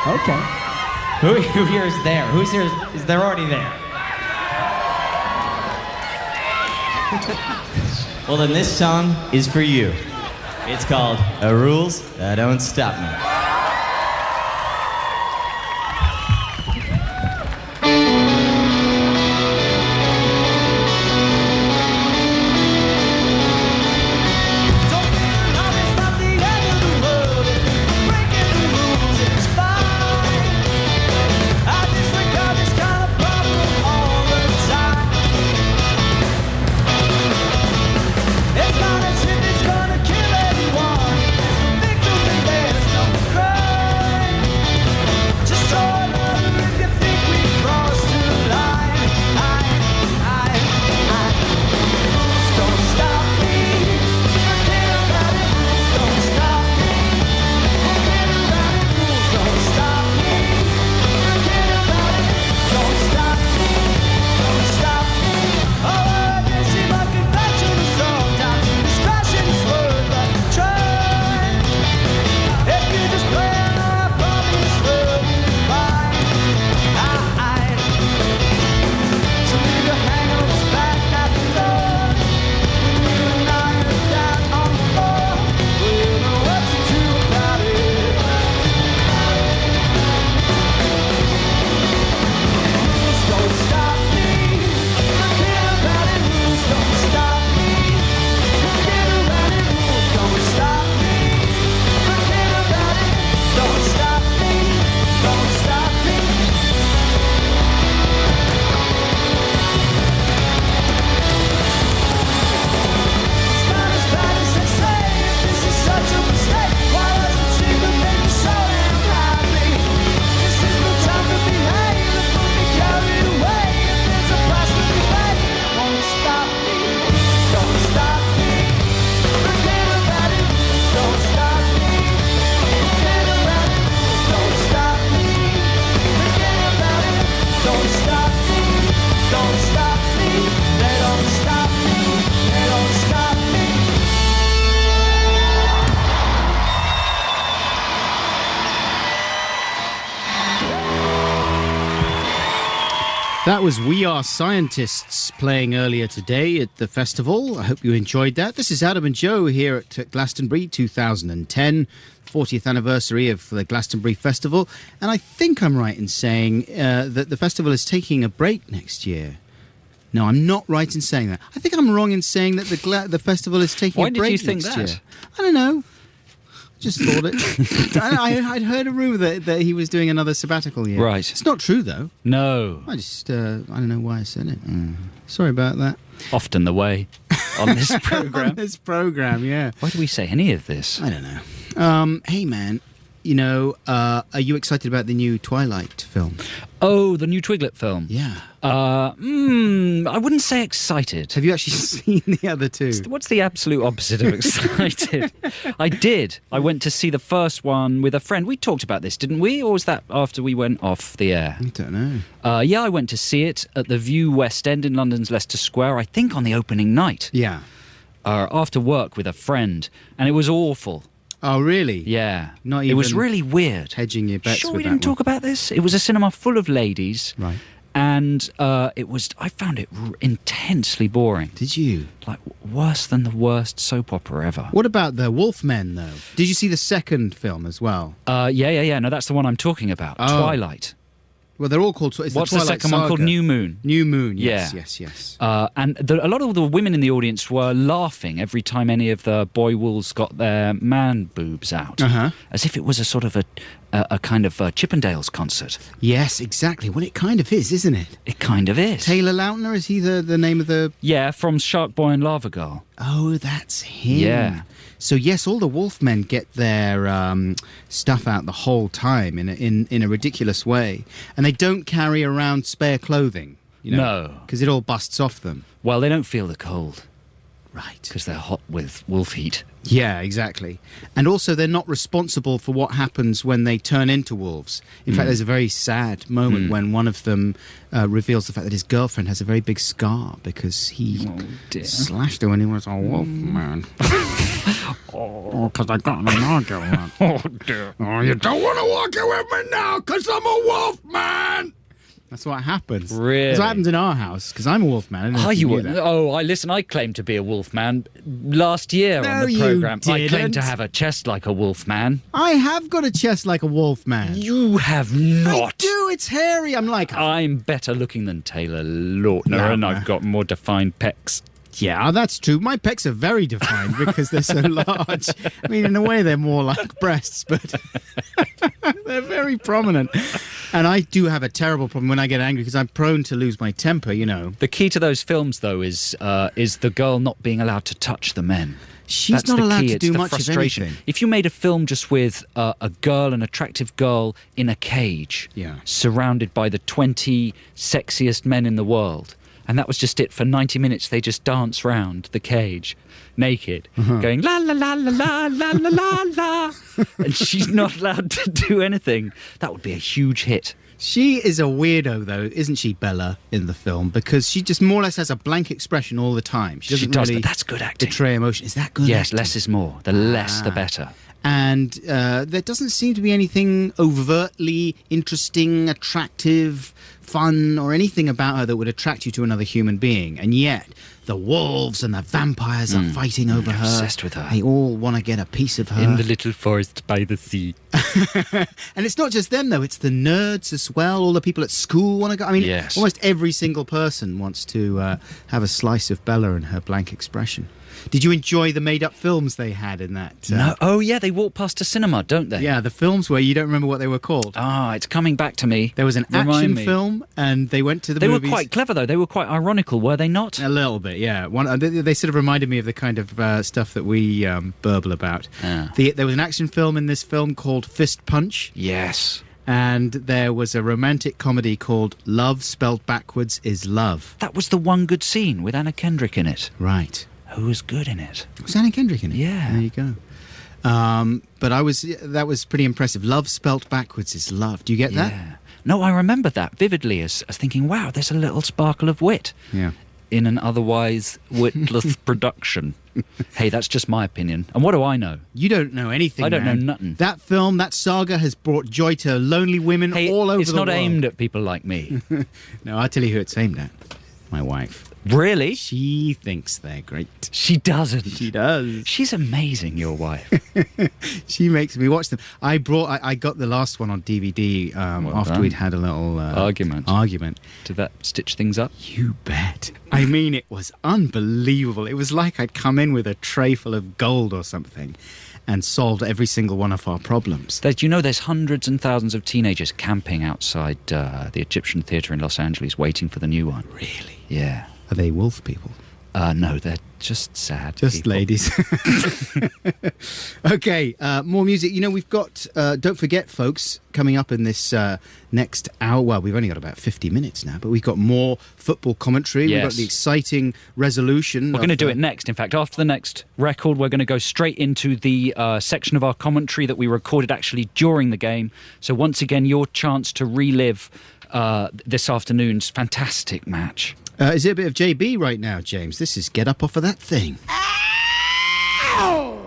Okay. Who here is there? Who's here? Is they're already there? Well, then this song is for you. It's called "A Rules That Don't Stop Me." That was We Are Scientists playing earlier today at the festival. I hope you enjoyed that. This is Adam and Joe here at Glastonbury 2010, 40th anniversary of the Glastonbury Festival. And I think I'm right in saying that the festival is taking a break next year. No, I'm not right in saying that. I think I'm wrong in saying that the festival is taking a break next year. Why did you think that? I don't know. Just thought it. I'd heard a rumour that he was doing another sabbatical year. Right. It's not true, though. No. I don't know why I said it. Sorry about that. Often the way on this programme. On this programme, yeah. Why do we say any of this? I don't know. Hey, man, are you excited about the new Twilight film? Oh, the new Twiglet film? Yeah. I wouldn't say excited. Have you actually seen the other two? What's the absolute opposite of excited? I did. I went to see the first one with a friend. We talked about this, didn't we? Or was that after we went off the air? I don't know. Yeah, I went to see it at the View West End in London's Leicester Square, I think on the opening night. Yeah. After work with a friend. And it was awful. Oh, really? Yeah. Not even it was really weird. Hedging your bets Sure with we that didn't one? talk about this? It was a cinema full of ladies. Right. And I found it intensely boring. Did you? Like, worse than the worst soap opera ever. What about the Wolfmen, though? Did you see the second film as well? Yeah. No, that's the one I'm talking about. Oh. Twilight. Well, they're all called... What's the second one called? New Moon. New Moon, yes, Yeah. yes. And a lot of the women in the audience were laughing every time any of the boy wolves got their man boobs out. Uh-huh. As if it was a sort of a kind of Chippendales concert. Yes, exactly. Well, it kind of is, isn't it? It kind of is. Taylor Lautner, is he the name of the... Yeah, from Shark Boy and Lava Girl. Oh, that's him. Yeah. So yes, all the Wolfmen get their stuff out the whole time in a ridiculous way, and they don't carry around spare clothing. No, because it all busts off them. Well, they don't feel the cold, right? Because they're hot with wolf heat. Yeah, exactly. And also, they're not responsible for what happens when they turn into wolves. In fact, there's a very sad moment when one of them reveals the fact that his girlfriend has a very big scar because he slashed her when he was a wolf man. Because I got in an argument. Oh, dear. Oh, you don't want to walk away with me now because I'm a wolf man. That's what happens. Really? That's what happens in our house, because I'm a wolf man. Oh, you were? Oh, I claimed to be a wolf man last year on the programme. I claimed to have a chest like a wolf man. I have got a chest like a wolf man. You have not. I do. It's hairy. I'm better looking than Taylor Lautner, and I've got more defined pecs. Yeah, that's true. My pecs are very defined because they're so large. I mean, in a way, they're more like breasts, but they're very prominent. And I do have a terrible problem when I get angry because I'm prone to lose my temper, The key to those films, though, is the girl not being allowed to touch the men. She's not allowed to do much of anything. If you made a film just with a girl, an attractive girl in a cage, surrounded by the 20 sexiest men in the world, and that was just it for 90 minutes, they just dance round the cage naked, going la la la la la la la la la, and she's not allowed to do anything, that would be a huge hit. She is a weirdo, though, isn't she, Bella, in the film? Because she just more or less has a blank expression all the time. She does, but that's good acting. Betray emotion. Is that good Yes, acting? less is more. The less, the better. And there doesn't seem to be anything overtly interesting, attractive, fun, or anything about her that would attract you to another human being. And yet, the wolves and the vampires are fighting over her. Obsessed with her. They all want to get a piece of her. In the little forest by the sea. And it's not just them, though. It's the nerds as well. All the people at school want to go. I mean, almost every single person wants to have a slice of Bella and her blank expression. Did you enjoy the made-up films they had in that? No. Oh, yeah, they walk past a cinema, don't they? Yeah, the films where you don't remember what they were called. Ah, it's coming back to me. There was an action film, and they went to the movies. They were quite clever, though. They were quite ironical, were they not? A little bit, yeah. They sort of reminded me of the kind of stuff that we burble about. There was an action film in this film called Fist Punch. Yes. And there was a romantic comedy called Love Spelled Backwards is Love. That was the one good scene with Anna Kendrick in it. Right. Who was good in it? Was Anna Kendrick in it? Yeah. There you go. But that was pretty impressive. Love spelt backwards is love. Do you get that? Yeah. No, I remember that vividly as thinking, wow, there's a little sparkle of wit. Yeah. In an otherwise witless production. Hey, that's just my opinion. And what do I know? You don't know anything, I don't man. know nothing. That film, that saga has brought joy to lonely women all over the world. It's not aimed at people like me. No, I'll tell you who it's aimed at. My wife. Really? She thinks they're great. She doesn't. She does. She's amazing, your wife. She makes me watch them. I got the last one on DVD after we'd had a little argument. Did that stitch things up? You bet. I mean, it was unbelievable. It was like I'd come in with a tray full of gold or something and solved every single one of our problems. There's hundreds and thousands of teenagers camping outside the Egyptian Theatre in Los Angeles waiting for the new one. Really? Yeah. Are they wolf people? No, they're just sad Just people. ladies. Okay, more music. You know, we've got, don't forget, folks, coming up in this next hour. Well, we've only got about 50 minutes now, but we've got more football commentary. Yes. We've got the exciting resolution. We're going to do it next. In fact, after the next record, we're going to go straight into the section of our commentary that we recorded actually during the game. So once again, your chance to relive this afternoon's fantastic match. Is it a bit of JB right now, James? This is Get Up Off of That Thing. Ow! Oh!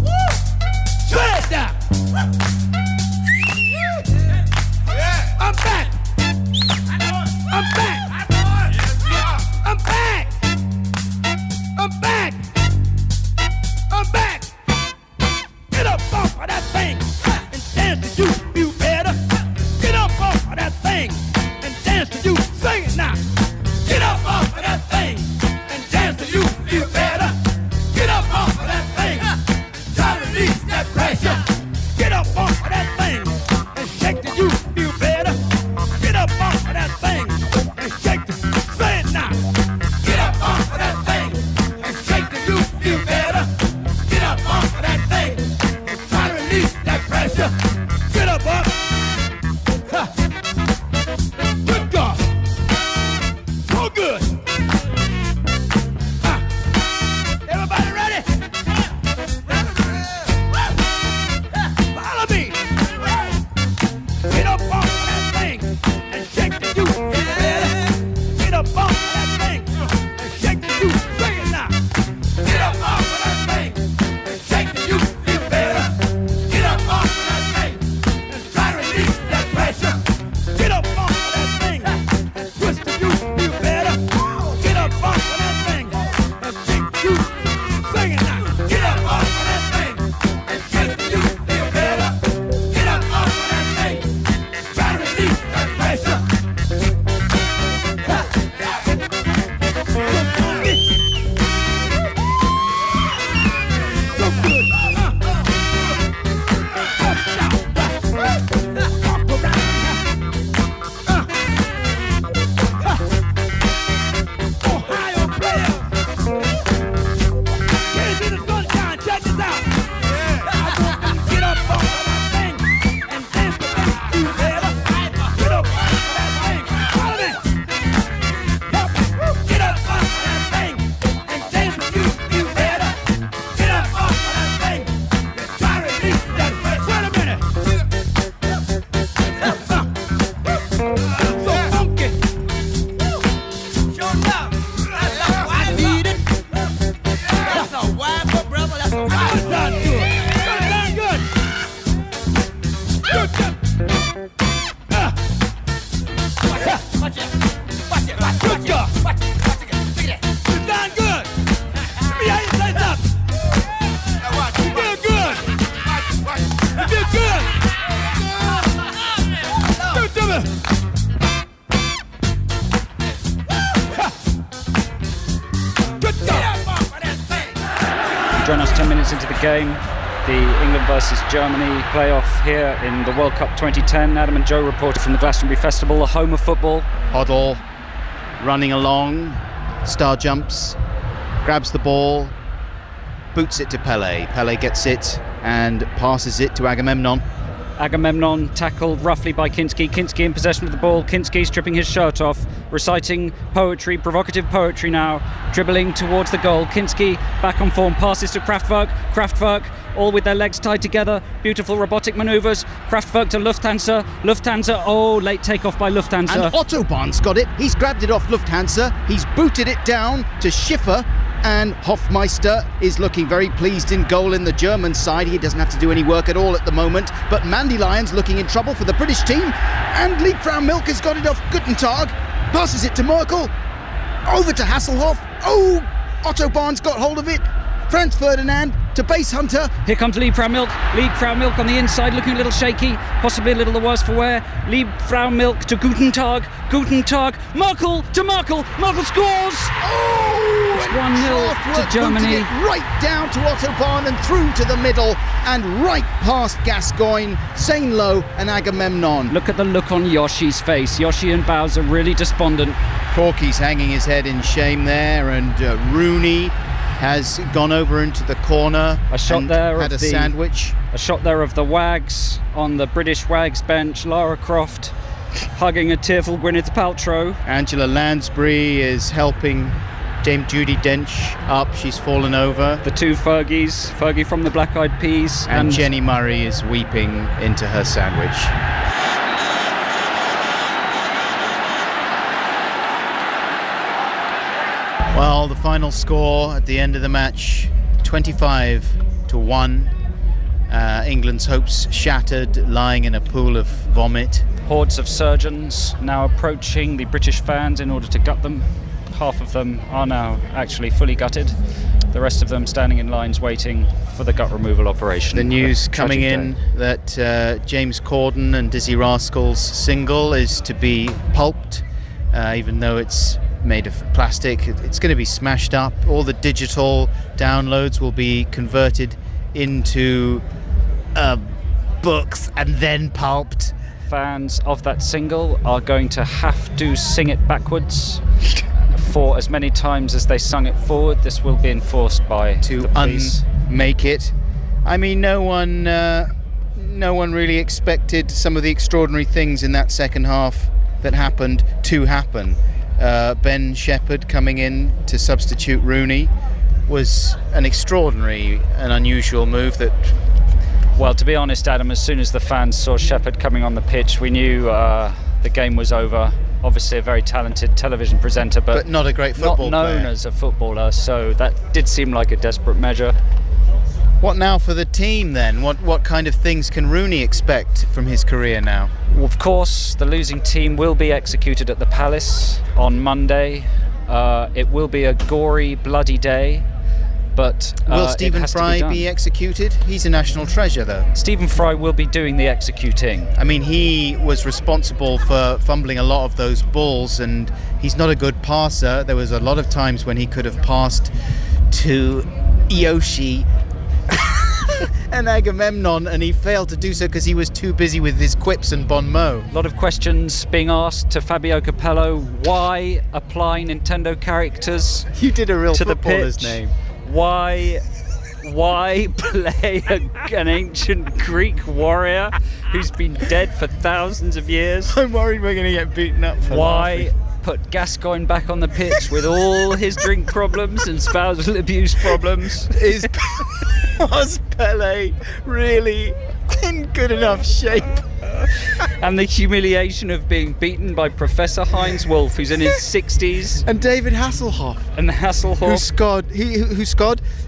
Woo! Shut it down! Yeah. I'm back! I'm back! I'm back! I'm back! I'm back! Get up off of that thing and dance to you better. Get up off of that thing and dance to you. Sing it now. Get up off of that thing and dance to you better. Get up off of that thing. Try to release that pressure. Get up off of that thing and shake till you feel better. Get up off of that thing and shake till say it now. Get up off of that thing and shake till you feel better. Get up off of that thing and try to release that pressure. Get up off. Good God. So good. Everybody ready? Follow me. Get up off of that thing and shake the you feel better. Get up off of that thing and shake the you. Sing it now. Get up off of that thing and shake the you feel better. Get up off of that thing and try to release that pressure. Get up off of that thing and twist the you feel better. Get up off of that thing and shake you. Sing it now. Get up off of that thing and shake you feel better. Get up off of that thing and try to release that pressure. So good. Walk around. Ohio players. Get into the sunshine. Check this out. I want you to get up off of that thing and dance to make you better. Get up off of that thing. Follow me. Get up off of that thing and dance to you feel better. Get up off of that thing and try to release that pressure. Wait a minute. So funky. Show love. I need it. That's a wild brother. That's a wild sound good. Sound good. Good. Watch it. Watch it. Watch it. Good job. Watch it. Watch it. Look at that. You sound good. Let me hear you say something. You feel good. You feel good. Do it to me. Good job. Join us 10 minutes into the game. The England versus Germany playoff here in the World Cup 2010. Adam and Joe reported from the Glastonbury Festival, the home of football. Hoddle running along, star jumps, grabs the ball, boots it to Pele. Pele gets it and passes it to Agamemnon. Agamemnon tackled roughly by Kinski. Kinski in possession of the ball. Kinski stripping his shirt off, reciting poetry, provocative poetry now, dribbling towards the goal. Kinski back on form, passes to Kraftwerk. Kraftwerk, all with their legs tied together. Beautiful robotic manoeuvres. Kraftwerk to Lufthansa. Lufthansa, oh, late takeoff by Lufthansa. And Autobahn's got it. He's grabbed it off Lufthansa. He's booted it down to Schiffer. And Hofmeister is looking very pleased in goal in the German side. He doesn't have to do any work at all at the moment. But Mandy Lyons looking in trouble for the British team. And Liebfrau Milk has got it off Guttentag. passes it to Merkel, over to Hasselhoff. Oh, Otto Barnes got hold of it. Franz Ferdinand to base Hunter. Here comes Liebfrau Milk. Liebfrau Milk on the inside, looking a little shaky, possibly a little the worse for wear. Liebfrau Milk to Gutentag. Gutentag. Merkel to Merkel. Merkel scores! Oh! It's 1-0 to Germany. Right down to Otto Bahn and through to the middle and right past Gascoigne, Saint-Lô and Agamemnon. Look at the look on Yoshi's face. Yoshi and Bowser really despondent. Corky's hanging his head in shame there, and Rooney has gone over into the corner. A shot there had a sandwich. A shot there of the Wags on the British Wags bench. Lara Croft hugging a tearful Gwyneth Paltrow. Angela Lansbury is helping Dame Judi Dench up. She's fallen over. The two Fergies, Fergie from the Black Eyed Peas, and Jenny Murray is weeping into her sandwich. Well, the final score at the end of the match, 25-1. England's hopes shattered, lying in a pool of vomit. Hordes of surgeons now approaching the British fans in order to gut them. Half of them are now actually fully gutted. The rest of them standing in lines waiting for the gut removal operation. The news coming in that James Corden and Dizzy Rascal's single is to be pulped, even though it's made of plastic. It's going to be smashed up. All the digital downloads will be converted into books and then pulped. Fans of that single are going to have to sing it backwards for as many times as they sung it forward. This will be enforced by to the police. Unmake it. I mean, no one really expected some of the extraordinary things in that second half that happened to happen. Ben Shepherd coming in to substitute Rooney was an extraordinary and unusual move that... Well, to be honest, Adam, as soon as the fans saw Shepherd coming on the pitch, we knew the game was over. Obviously a very talented television presenter, but not a great football not known player. As a footballer, so that did seem like a desperate measure. What now for the team then? What kind of things can Rooney expect from his career now? Well, of course, the losing team will be executed at the Palace on Monday. It will be a gory, bloody day. But will Stephen Fry be executed? He's a national treasure, though. Stephen Fry will be doing the executing. I mean, he was responsible for fumbling a lot of those balls, and he's not a good passer. There was a lot of times when he could have passed to Yoshi and Agamemnon, and he failed to do so because he was too busy with his quips and bon mot. A lot of questions being asked to Fabio Capello. Why apply Nintendo characters You did a real to the footballer's pitch? name. Why play an ancient Greek warrior who's been dead for thousands of years? I'm worried we're going to get beaten up for laughing. Put Gascoigne back on the pitch with all his drink problems and spousal abuse problems? Was Pele really in good enough shape? And the humiliation of being beaten by Professor Heinz Wolf, who's in his 60s. And David Hasselhoff.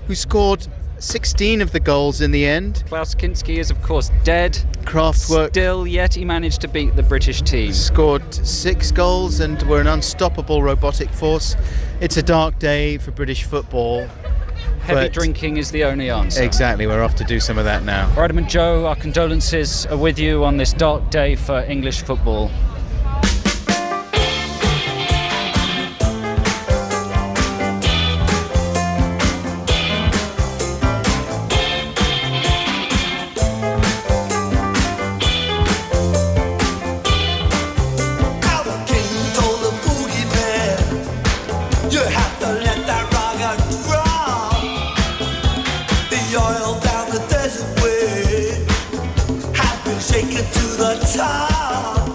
Who scored 16 of the goals in the end. Klaus Kinski is, of course, dead. Kraftwerk. Still, yet he managed to beat the British team. Scored 6 goals and were an unstoppable robotic force. It's a dark day for British football. Heavy drinking is the only answer. Exactly, we're off to do some of that now. All right, Adam and Joe, our condolences are with you on this dark day for English football. Shaken to the top.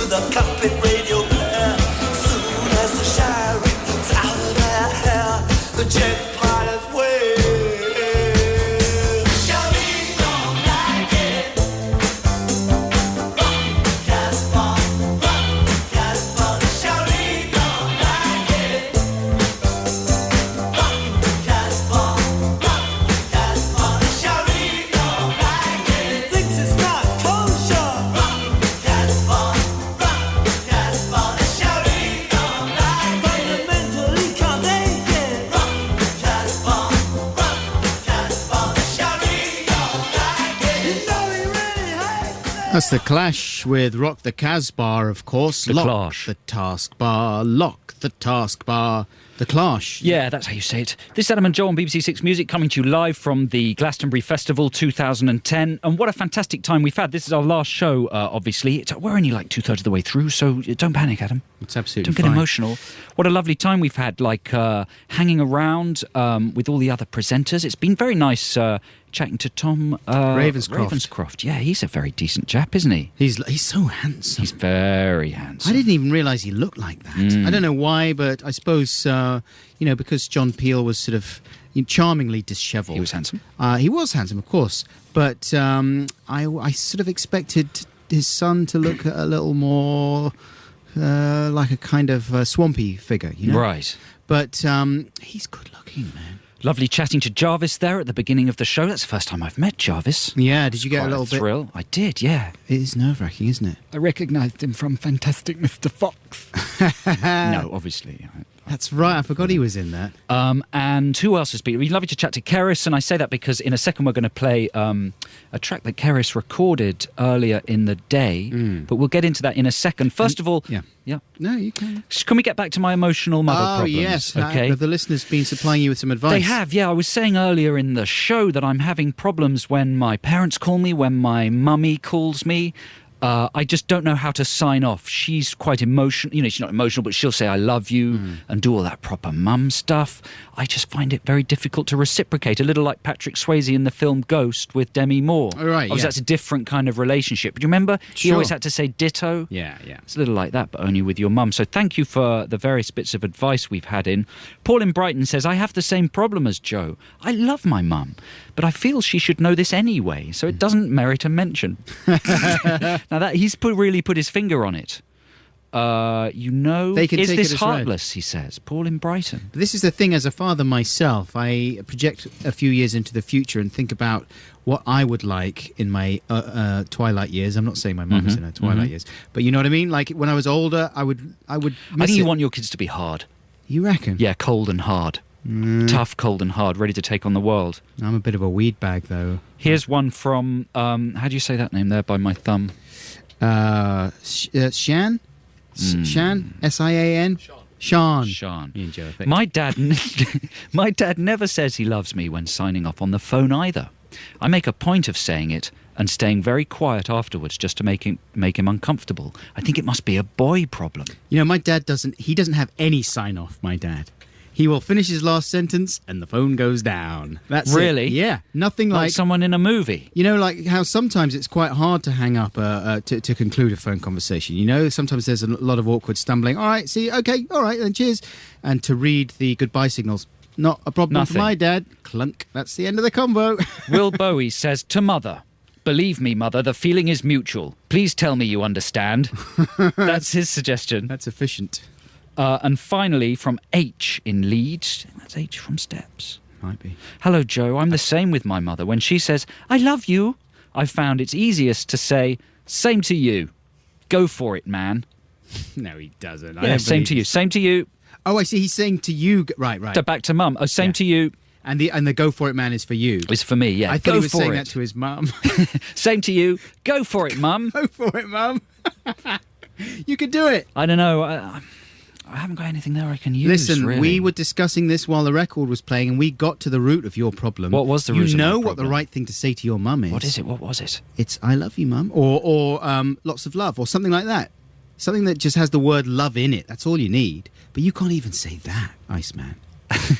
with a clapping radio player. Soon as the shower rings out of their hair, the jet pilots wave. Charlie don't like it. Rock Casbah, Charlie don't like it. Rock Casbah, Charlie don't like it. Thinks it's not kosher. Rock Casbah, Charlie don't like it. Fundamentally can't take it. Rock Casbah, Charlie don't like it. You know he really hates it. That's The Clash with Rock the Casbah, of course. The Lock Clash. the taskbar, lock the taskbar. The Clash. Yeah, that's how you say it. This is Adam and Joe on BBC Six Music, coming to you live from the Glastonbury Festival 2010. And what a fantastic time we've had. This is our last show, obviously. We're only like 2/3 of the way through, so don't panic, Adam. It's absolutely Don't get fine. emotional. What a lovely time we've had, like hanging around with all the other presenters. It's been very nice chatting to Tom Ravenscroft. Yeah, he's a very decent chap, isn't he? He's so handsome. He's very handsome. I didn't even realise he looked like that. I don't know why, but I suppose, because John Peel was sort of charmingly dishevelled. He was handsome. He was handsome, of course. But I sort of expected his son to look a little more like a kind of swampy figure, you know? Right. But he's good looking, man. Lovely chatting to Jarvis there at the beginning of the show. That's the first time I've met Jarvis. Yeah, did you get a little bit... thrill? I did, yeah. It is nerve-wracking, isn't it? I recognised him from Fantastic Mr. Fox. No, obviously. That's right, I forgot he was in that. And who else has been? We'd love to chat to Keris, and I say that because in a second we're going to play a track that Keris recorded earlier in the day, but we'll get into that in a second. First of all... Yeah. No, you can. Can we get back to my emotional mother problems? Oh, yes. Okay. Have the listeners been supplying you with some advice? They have, yeah. I was saying earlier in the show that I'm having problems when my parents call me, when my mummy calls me. I just don't know how to sign off. She's quite emotional. You know, she's not emotional, but she'll say, I love you, and do all that proper mum stuff. I just find it very difficult to reciprocate. A little like Patrick Swayze in the film Ghost with Demi Moore. Oh, right, Obviously, that's a different kind of relationship. But do you remember? He always had to say ditto. Yeah. It's a little like that, but only with your mum. So thank you for the various bits of advice we've had in. Paul in Brighton says, I have the same problem as Joe. I love my mum, but I feel she should know this anyway, so it doesn't merit a mention. Now that he's really put his finger on it. They can is take this it as read. heartless, he says. Paul in Brighton. This is the thing, as a father myself, I project a few years into the future and think about what I would like in my twilight years. I'm not saying my mum is in her twilight years, but you know what I mean? Like, when I was older, I would I miss think you it. want your kids to be hard. You reckon? Yeah, cold and hard. Tough, cold and hard, ready to take on the world. I'm a bit of a weed bag, though. Here's one from, how do you say that name there by my thumb? Shan? Shan? S-I-A-N? Sean. Sean. You and Joe, I think. My dad never says he loves me when signing off on the phone either. I make a point of saying it and staying very quiet afterwards just to make him uncomfortable. I think it must be a boy problem. You know, my dad doesn't have any sign-off, my dad. He will finish his last sentence and the phone goes down. That's really? It. Yeah. Nothing like someone in a movie. You know, like how sometimes it's quite hard to hang up to conclude a phone conversation. You know, sometimes there's a lot of awkward stumbling. All right, see, okay, all right, then cheers. And to read the goodbye signals, not a problem for my dad. Clunk. That's the end of the convo. Will Bowie says to mother, believe me, mother, the feeling is mutual. Please tell me you understand. That's his suggestion. That's efficient. And finally, from H in Leeds, that's H from Steps. Might be. Hello, Joe. I'm the same with my mother. When she says, I love you, I've found it's easiest to say, same to you. Go for it, man. No, he doesn't. Yeah, same to you. Same to you. Oh, I see. He's saying to you. Right. So back to mum. Oh, same to you. And the go for it, man, is for you. It's for me, yeah. I thought he was saying that to his mum. Same to you. Go for it, mum. Go for it, mum. You could do it. I don't know. I haven't got anything there I can use. Listen, really. We were discussing this while the record was playing, and we got to the root of your problem. What was the root of my know what problem? the right thing to say to your mum is. What is it? What was it? It's "I love you, mum," or "lots of love," or something like that. Something that just has the word love in it. That's all you need. But you can't even say that, Iceman.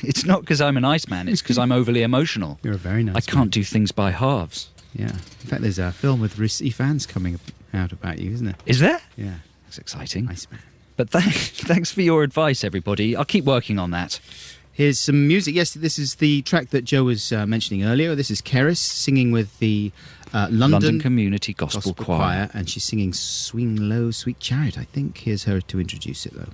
It's not because I'm an Iceman. It's because I'm overly emotional. You're a very nice I can't do things by halves. Yeah. In fact, there's a film with Receif fans coming out about you, isn't there? Is there? Yeah. That's exciting. Nice man. But thanks for your advice, everybody. I'll keep working on that. Here's some music. Yes, this is the track that Joe was mentioning earlier. This is Keris singing with the London Community Gospel Choir. And she's singing Swing Low, Sweet Chariot, I think. Here's her to introduce it, though.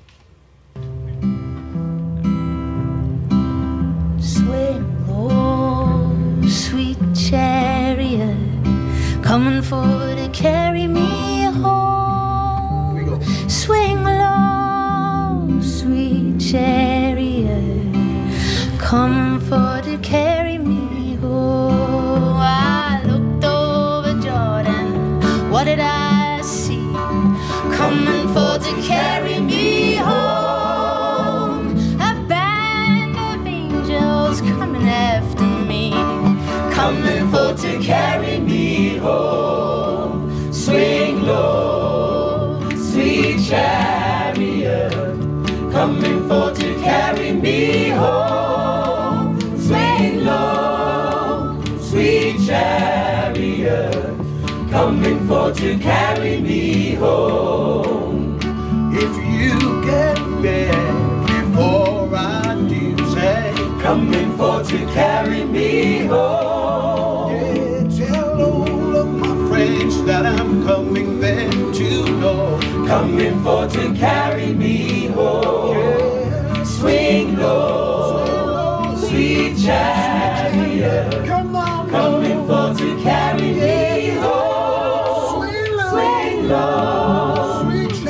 Swing low, sweet chariot, coming forward to carry me home. Swing low, sweet chariot, coming forward to carry me home. I looked over Jordan, what did I see? Coming forward to carry me home. A band of angels coming after me, coming forward to carry me home. Swing low, sweet chariot, coming forward to carry me home. Swing low, sweet chariot, coming forward to carry me home. If you get back before I do, say, coming forward to carry me home. Yeah, tell all of my friends that I'm coming back to know. Coming forward to carry me home. Yeah. Swing low, sweet chariot, Come on, coming forward to carry me home. Swing low,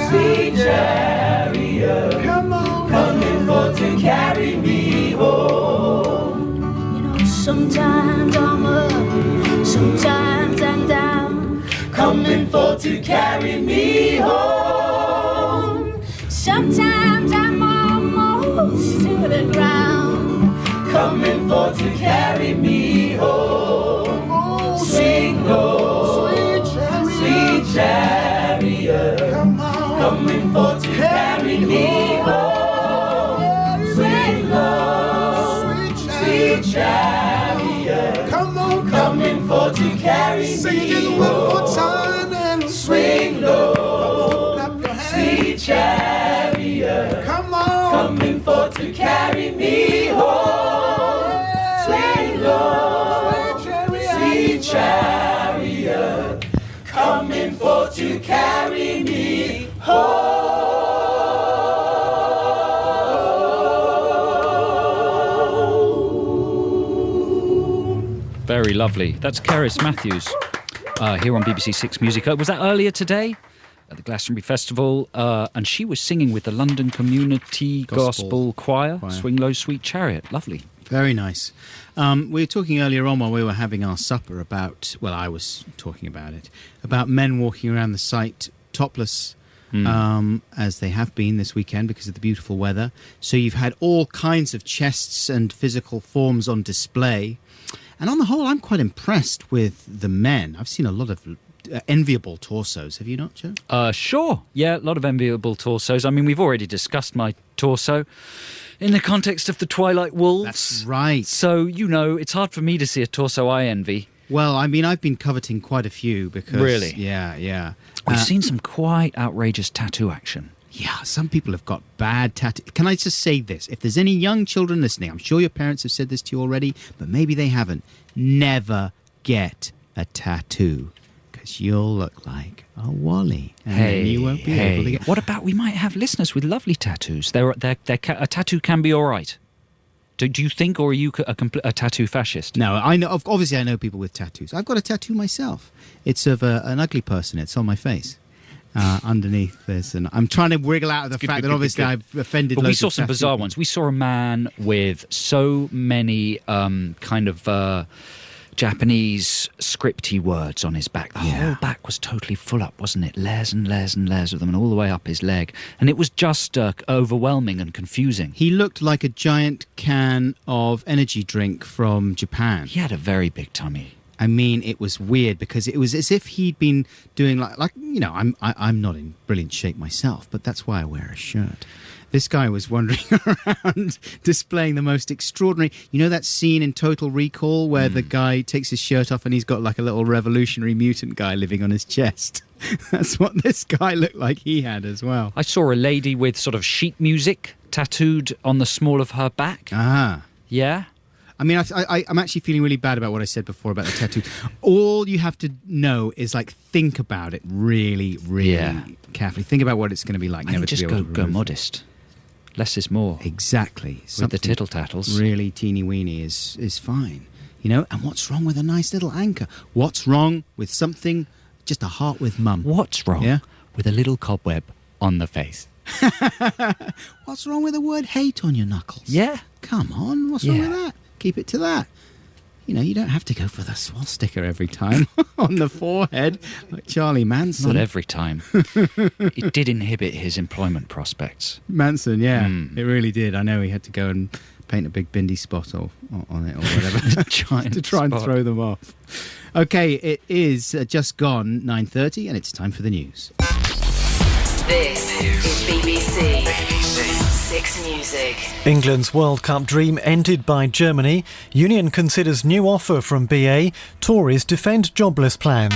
sweet chariot, come on, coming forward to carry me home. You know, sometimes I'm up, sometimes I'm down, coming forward to carry me home. Sometimes I'm almost to the ground, coming forward to carry me home. Swing low, sweet chariot, coming forward to carry me home. Swing low, sweet chariot, coming forward to carry me home. Swing low, sweet chariot, coming forward to carry me home. Swing low, sweet chariot, coming forward to carry me home. Very lovely. That's Keris Matthews here on BBC Six Music. Was that earlier today at the Glastonbury Festival? And she was singing with the London Community Gospel Choir. Swing Low, Sweet Chariot. Lovely. Very nice. We were talking earlier on while we were having our supper about, well, I was talking about it, about men walking around the site topless, as they have been this weekend because of the beautiful weather. So you've had all kinds of chests and physical forms on display. And on the whole, I'm quite impressed with the men. I've seen a lot of enviable torsos. Have you not, Joe? Sure. Yeah, a lot of enviable torsos. I mean, we've already discussed my torso in the context of the Twilight Wolves. That's right. So, you know, it's hard for me to see a torso I envy. Well, I mean, I've been coveting quite a few because... Really? Yeah. We've seen some quite outrageous tattoo action. Yeah, some people have got bad tattoos. Can I just say this? If there's any young children listening, I'm sure your parents have said this to you already, but maybe they haven't. Never get a tattoo because you'll look like a Wally. And you won't be able to get... What about we might have listeners with lovely tattoos? A tattoo can be all right. Do you think, or are you a tattoo fascist? No, I know. Obviously, I know people with tattoos. I've got a tattoo myself. It's of an ugly person. It's on my face. Underneath this, and I'm trying to wriggle out of the fact that obviously I've offended. But loads we saw of some bizarre ones. We saw a man with so many kind of Japanese scripty words on his back. The whole back was totally full up, wasn't it? Layers and layers and layers of them, and all the way up his leg. And it was just overwhelming and confusing. He looked like a giant can of energy drink from Japan. He had a very big tummy. I mean, it was weird because it was as if he'd been doing like you know, I'm not in brilliant shape myself, but that's why I wear a shirt. This guy was wandering around displaying the most extraordinary... You know that scene in Total Recall where the guy takes his shirt off and he's got like a little revolutionary mutant guy living on his chest? That's what this guy looked like he had as well. I saw a lady with sort of sheet music tattooed on the small of her back. Ah. Yeah? I mean, I'm actually feeling really bad about what I said before about the tattoo. All you have to know is, like, think about it really, really carefully. Think about what it's going to be like. I Never just to be able to go modest. Less is more. Exactly. With the tittle-tattles. Really teeny-weeny is fine. You know, and what's wrong with a nice little anchor? What's wrong with something, just a heart with mum? What's wrong with a little cobweb on the face? What's wrong with the word hate on your knuckles? Yeah. Come on, what's wrong with that? Keep it to that. You know, you don't have to go for the swastika every time on the forehead like Charlie Manson. Not every time. It did inhibit his employment prospects. Manson, yeah. It really did. I know he had to go and paint a big bindi spot on it or whatever to try and throw them off. Okay, it is just gone 9:30 and it's time for the news. This is BBC. Six Music. England's World Cup dream ended by Germany. Union considers new offer from BA. Tories defend jobless plans.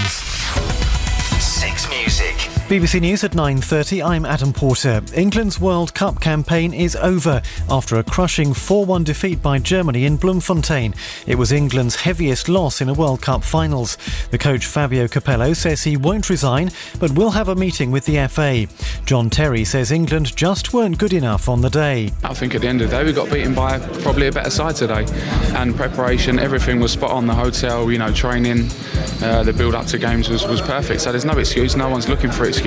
Six Music. BBC News at 9:30. I'm Adam Porter. England's World Cup campaign is over after a crushing 4-1 defeat by Germany in Bloemfontein. It was England's heaviest loss in a World Cup finals. The coach Fabio Capello says he won't resign, but will have a meeting with the FA. John Terry says England just weren't good enough on the day. I think at the end of the day we got beaten by probably a better side today, and preparation, everything was spot on. The hotel, you know, training, the build up to games was perfect. So there's no excuse. No one's looking for excuses.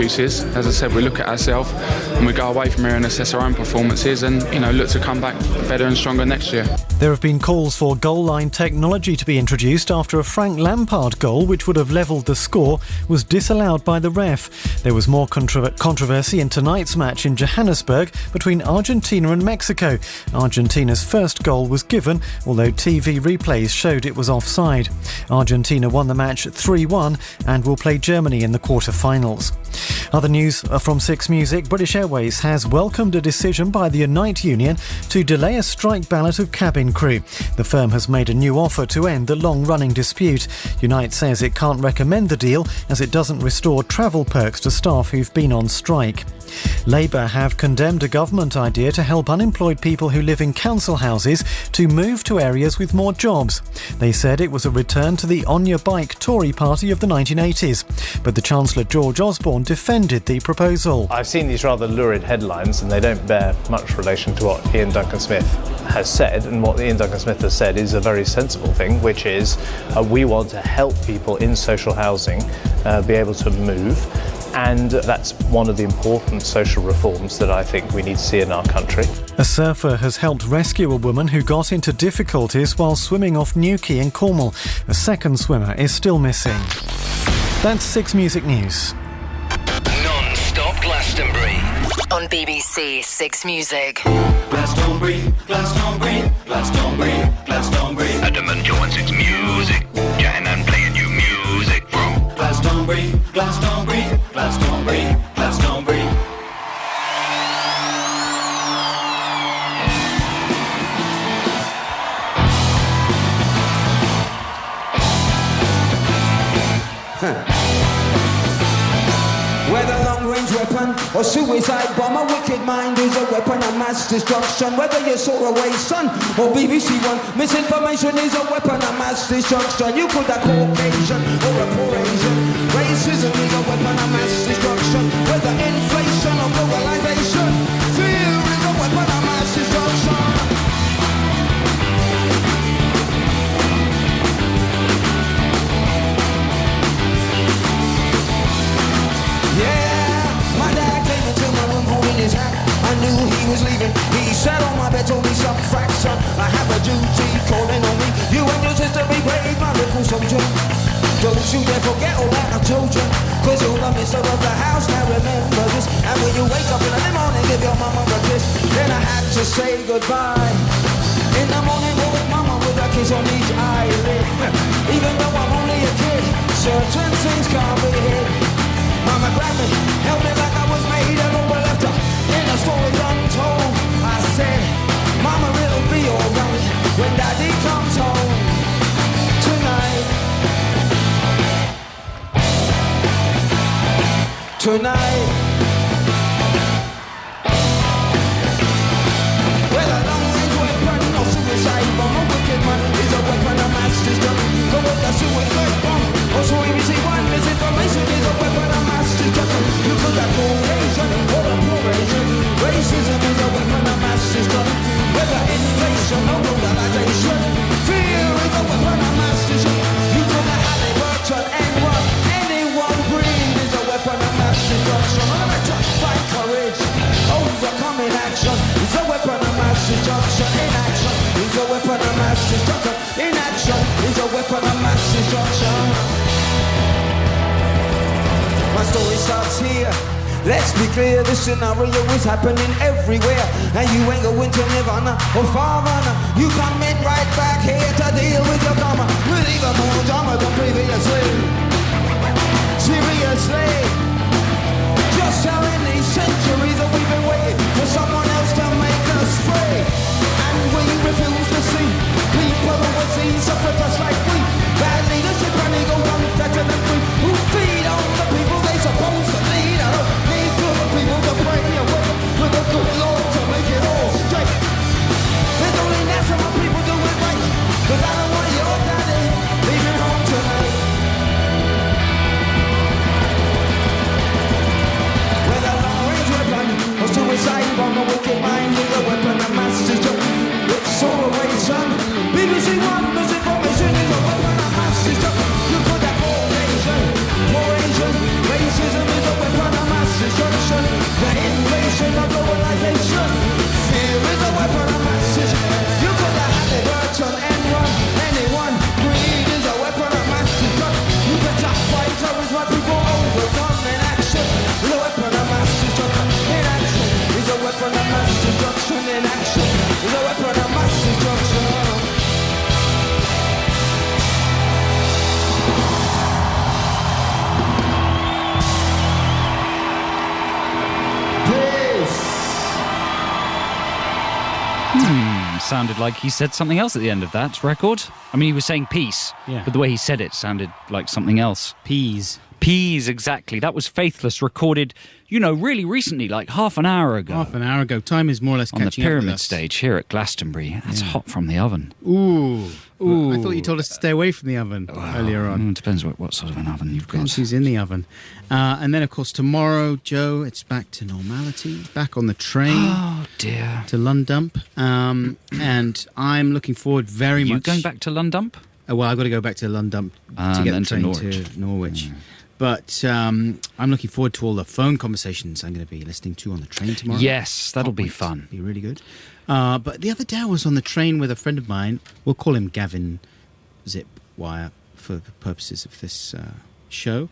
As I said, we look at ourselves and we go away from here and assess our own performances and, you know, look to come back better and stronger next year. There have been calls for goal line technology to be introduced after a Frank Lampard goal, which would have levelled the score, was disallowed by the ref. There was more controversy in tonight's match in Johannesburg between Argentina and Mexico. Argentina's first goal was given, although TV replays showed it was offside. Argentina won the match 3-1 and will play Germany in the quarter-finals. Other news from Six Music. British Airways has welcomed a decision by the Unite union to delay a strike ballot of cabin crew. The firm has made a new offer to end the long-running dispute. Unite says it can't recommend the deal as it doesn't restore travel perks to staff who've been on strike. Labour have condemned a government idea to help unemployed people who live in council houses to move to areas with more jobs. They said it was a return to the on your bike Tory party of the 1980s. But the Chancellor George Osborne defended the proposal. I've seen these rather lurid headlines and they don't bear much relation to what Ian Duncan Smith has said, and what Ian Duncan Smith has said is a very sensible thing, which is we want to help people in social housing be able to move. And that's one of the important social reforms that I think we need to see in our country. A surfer has helped rescue a woman who got into difficulties while swimming off Newquay in Cornwall. A second swimmer is still missing. That's Six Music News. Non-stop Glastonbury. On BBC Six Music. Glastonbury, Glastonbury, Glastonbury, Glastonbury. Adam and Joe and Six Music. Jan and playing new music from Glastonbury, Glastonbury, Glastonbury, Glastonbury. Whether long-range weapon or suicide bomb, a wicked mind is a weapon of mass destruction. Whether you're Soaraway Sun or BBC One, misinformation is a weapon of mass destruction. You could have Caucasian or a poor Asian. Racism is a weapon of mass destruction. Whether inflation or globalization, fear is a weapon of mass destruction. His hat. I knew he was leaving. He sat on my bed, told me some facts, son. I have a duty calling on me. You and your sister be brave, my little soldier. Don't you dare forget all that I told you, 'cause you're the mister of the house, now remember this. And when you wake up in the morning, give your mama a kiss. Then I had to say goodbye. In the morning, walk mama with a kiss on each eyelid. Even though I'm only a kid, certain things can't be hid. Mama grabbed me, held me like I was made, and all left her in a story untold. tonight. Well, a long-range weapon or suicide bomb, a wicked man is a weapon of mass destruction. Go with a suicide bomb or so if you see one misinformation is a weapon of mass destruction. You could have cohesion or a probation. Racism is a weapon of mass destruction. Whether inflation or globalization, fear is a weapon of mass destruction. You could have Halliburton and what anyone breathe is a weapon of mass destruction. Fight courage, overcoming action is a weapon of mass destruction. Inaction is a weapon of mass destruction. Inaction is a weapon of mass destruction. My story starts here. Let's be clear, this scenario is happening everywhere. And you ain't going to Nirvana or Farvana. You come in right back here to deal with your karma. With even more drama than previously. Seriously. Just how many centuries have we been waiting for someone else to make us free? And we refuse to see people overseas suffer just like we. Bad leadership and ego unfettered and free. Who feed on the people they supposed to lead. I don't need good people to pray away for the good Lord to make it all straight. There's only national people doing right, cause I don't want your daddy leaving home tonight. With a long-range weapon or suicide bomb, a wicked mind is a weapon of mass destruction. It's operation. BBC One misinformation is a weapon of mass destruction. You could have cohesion, racism is a weapon of mass destruction. The invasion of globalization, fear is a weapon of mass destruction. You could have Halliburton and anyone, greed is a weapon of mass destruction. You better fight is what people overcome. Inaction is a weapon of mass destruction. Inaction is a weapon of mass destruction. Inaction is a weapon of mass destruction. Sounded like he said something else at the end of that record. I mean, he was saying peace, but the way he said it sounded like something else. Peas. Peas, exactly. That was Faithless, recorded, really recently, like half an hour ago. Half an hour ago. Time is more or less catching up with us. On the Pyramid stage here at Glastonbury. That's hot from the oven. Ooh. I thought you told us to stay away from the oven earlier on. It depends what sort of an oven you've got. Depends who's in the oven. And then, of course, tomorrow, Joe, it's back to normality. Back on the train. Oh, dear. To Lundump. And I'm looking forward very much. You going back to Lundump? Well, I've got to go back to Lundump to get the train to Norwich. But I'm looking forward to all the phone conversations I'm going to be listening to on the train tomorrow. Yes, that'll be fun. Be really good. But the other day I was on the train with a friend of mine. We'll call him Gavin Zipwire for the purposes of this show.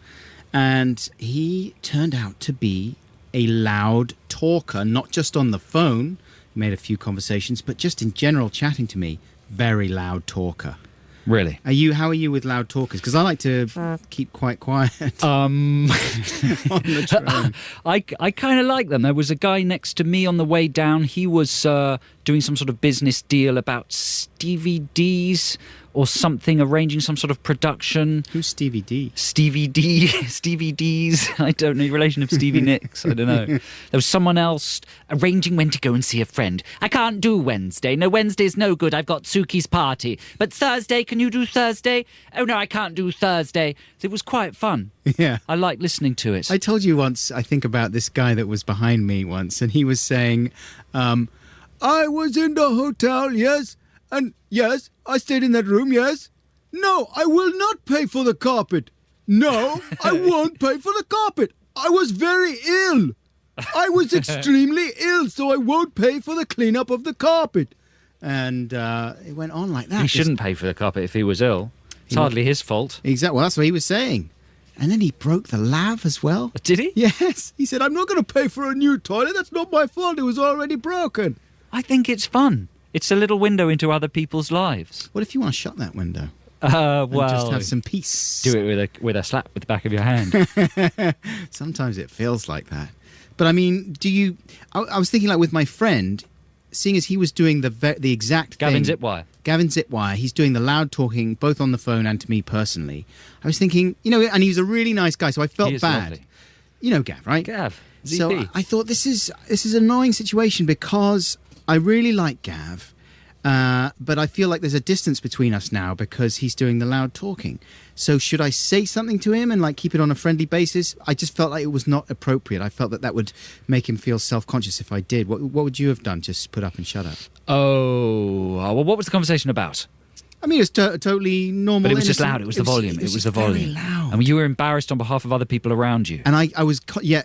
And he turned out to be a loud talker, not just on the phone. He made a few conversations, but just in general chatting to me. Very loud talker. Really? How are you with loud talkers? Because I like to keep quite quiet on the train. I kind of like them. There was a guy next to me on the way down. He was doing some sort of business deal about Stevie D's or something, arranging some sort of production. Who's Stevie D? Stevie D's. I don't know, relation of Stevie Nicks. I don't know. There was someone else arranging when to go and see a friend. I can't do Wednesday. No, Wednesday's no good. I've got Suki's party. But Thursday, can you do Thursday? Oh, no, I can't do Thursday. It was quite fun. Yeah. I like listening to it. I told you once, I think, about this guy that was behind me once, and he was saying, I was in the hotel, yes, and yes, I stayed in that room, yes. No, I will not pay for the carpet. No, I won't pay for the carpet. I was very ill. I was extremely ill, so I won't pay for the cleanup of the carpet. And it went on like that. He shouldn't pay for the carpet if he was ill. It's hardly his fault. Exactly. Well, that's what he was saying. And then he broke the lav as well. Did he? Yes. He said, I'm not going to pay for a new toilet. That's not my fault. It was already broken. I think it's fun. It's a little window into other people's lives. What if you want to shut that window? Well, and just have some peace. Do it with a slap with the back of your hand. Sometimes it feels like that. But I mean, I was thinking, like, with my friend, seeing as he was doing the exact Gavin thing. Gavin Zipwire. He's doing the loud talking, both on the phone and to me personally. I was thinking, and he was a really nice guy, so I felt bad. Lovely. You know Gav, right? Gav. ZP. So I thought this is an annoying situation because I really like Gav, but I feel like there's a distance between us now because he's doing the loud talking. So should I say something to him and like keep it on a friendly basis? I just felt like it was not appropriate. I felt that would make him feel self-conscious if I did. What would you have done? Just put up and shut up? Oh, well, what was the conversation about? I mean, it was totally normal. But it was just loud. It was the volume. It was the volume. Loud. And you were embarrassed on behalf of other people around you. And I was, I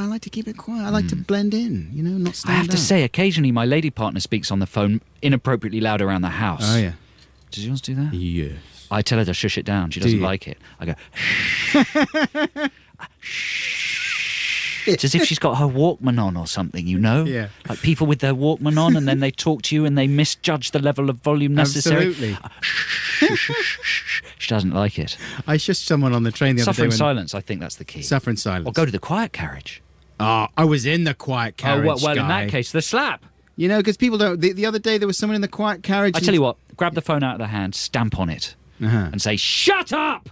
like to keep it quiet. I like to blend in, not stand I have to out. say, occasionally my lady partner speaks on the phone inappropriately loud around the house. Oh, yeah. Does yours do that? Yes. I tell her to shush it down. She doesn't like it. I go, it's as if she's got her Walkman on or something, Yeah. Like people with their Walkman on and then they talk to you and they misjudge the level of volume necessary. Absolutely. She doesn't like it. I shushed someone on the train the other day. Suffer in silence, I think that's the key. Suffer in silence. Or go to the quiet carriage. Oh, I was in the quiet carriage, well, in guy. that case, the slap. Because people don't... The other day, there was someone in the quiet carriage... I tell you what, grab the phone out of the hand, stamp on it, and say, shut up!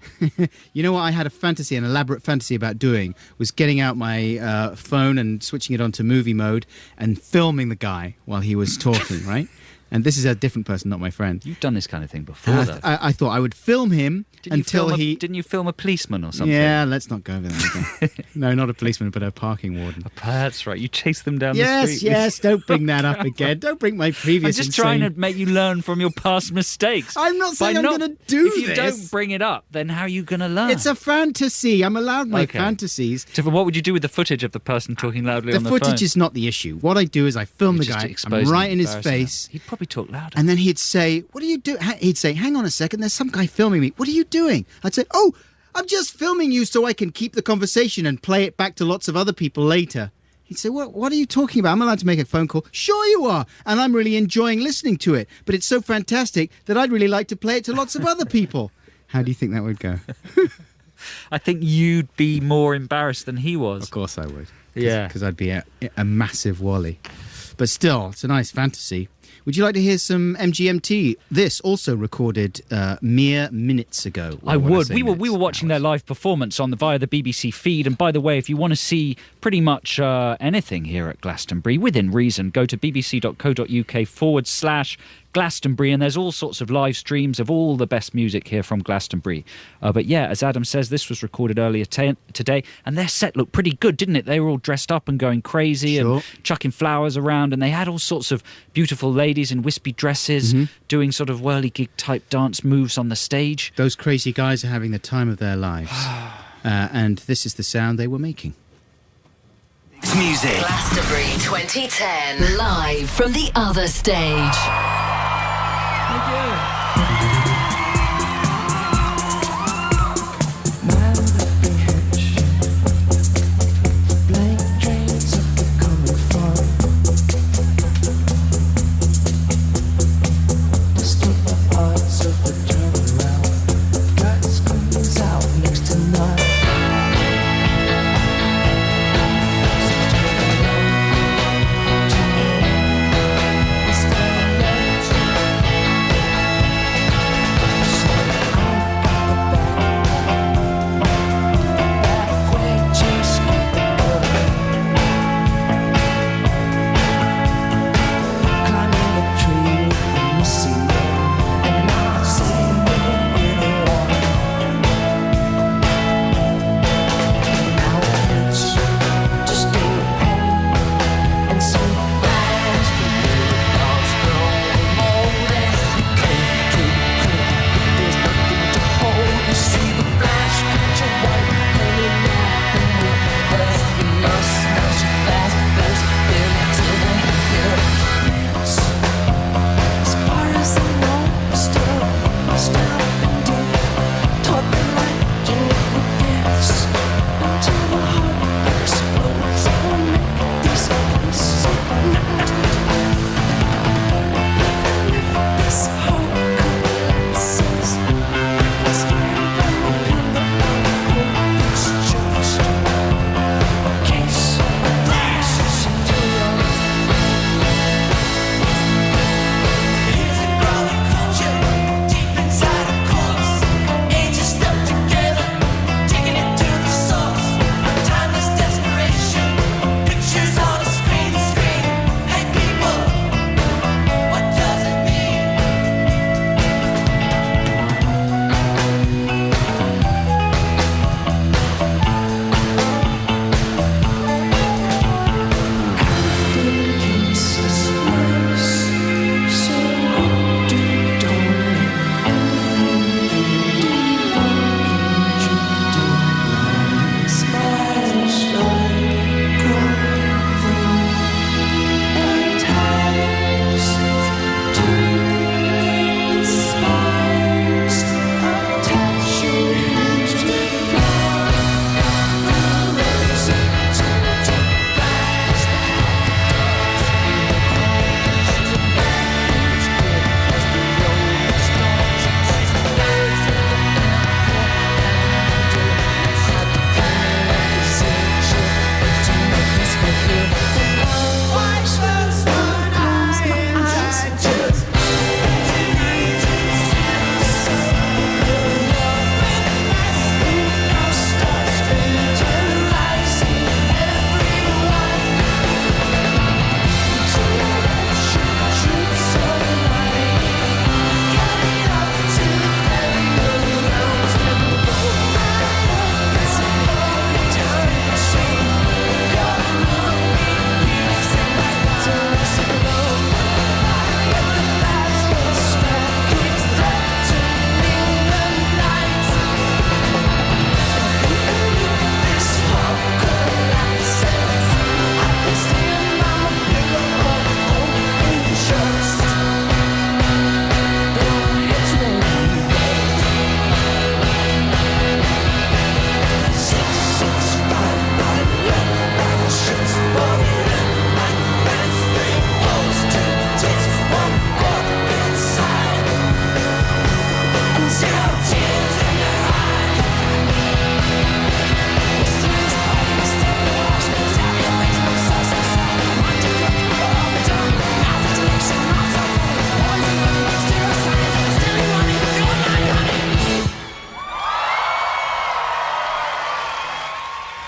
You know what I had an elaborate fantasy about doing, was getting out my phone and switching it onto movie mode and filming the guy while he was talking, right? And this is a different person, not my friend. You've done this kind of thing before, though. I thought I would film him until he... Didn't you film a policeman or something? Yeah, let's not go over that again. No, not a policeman, but a parking warden. That's right. You chased them down the street. Yes, don't bring that up again. Don't bring my previous... I'm just trying to make you learn from your past mistakes. I'm not saying I'm going to do this. If you don't bring it up, then how are you going to learn? It's a fantasy. I'm allowed my fantasies. So what would you do with the footage of the person talking loudly on the phone? The footage is not the issue. What I do is I film the guy, I'm right in his face. He'd probably talk louder. And then he'd say, what are you doing? He'd say, hang on a second, there's some guy filming me. What are you doing? I'd say, oh, I'm just filming you so I can keep the conversation and play it back to lots of other people later. He'd say, what are you talking about? I'm allowed to make a phone call. Sure you are. And I'm really enjoying listening to it. But it's so fantastic that I'd really like to play it to lots of other people. How do you think that would go? I think you'd be more embarrassed than he was. Of course I would. Yeah. Because I'd be a massive wally. But still, it's a nice fantasy. Would you like to hear some MGMT? This also recorded mere minutes ago. I would. We were watching their live performance via the BBC feed. And by the way, if you want to see pretty much anything here at Glastonbury, within reason, go to bbc.co.uk/Glastonbury, and there's all sorts of live streams of all the best music here from Glastonbury. But yeah, as Adam says, this was recorded earlier today, and their set looked pretty good, didn't it? They were all dressed up and going crazy and chucking flowers around, and they had all sorts of beautiful ladies in wispy dresses doing sort of whirligig type dance moves on the stage. Those crazy guys are having the time of their lives. And this is the sound they were making. Music. Glastonbury 2010, live from the other stage. Thank you.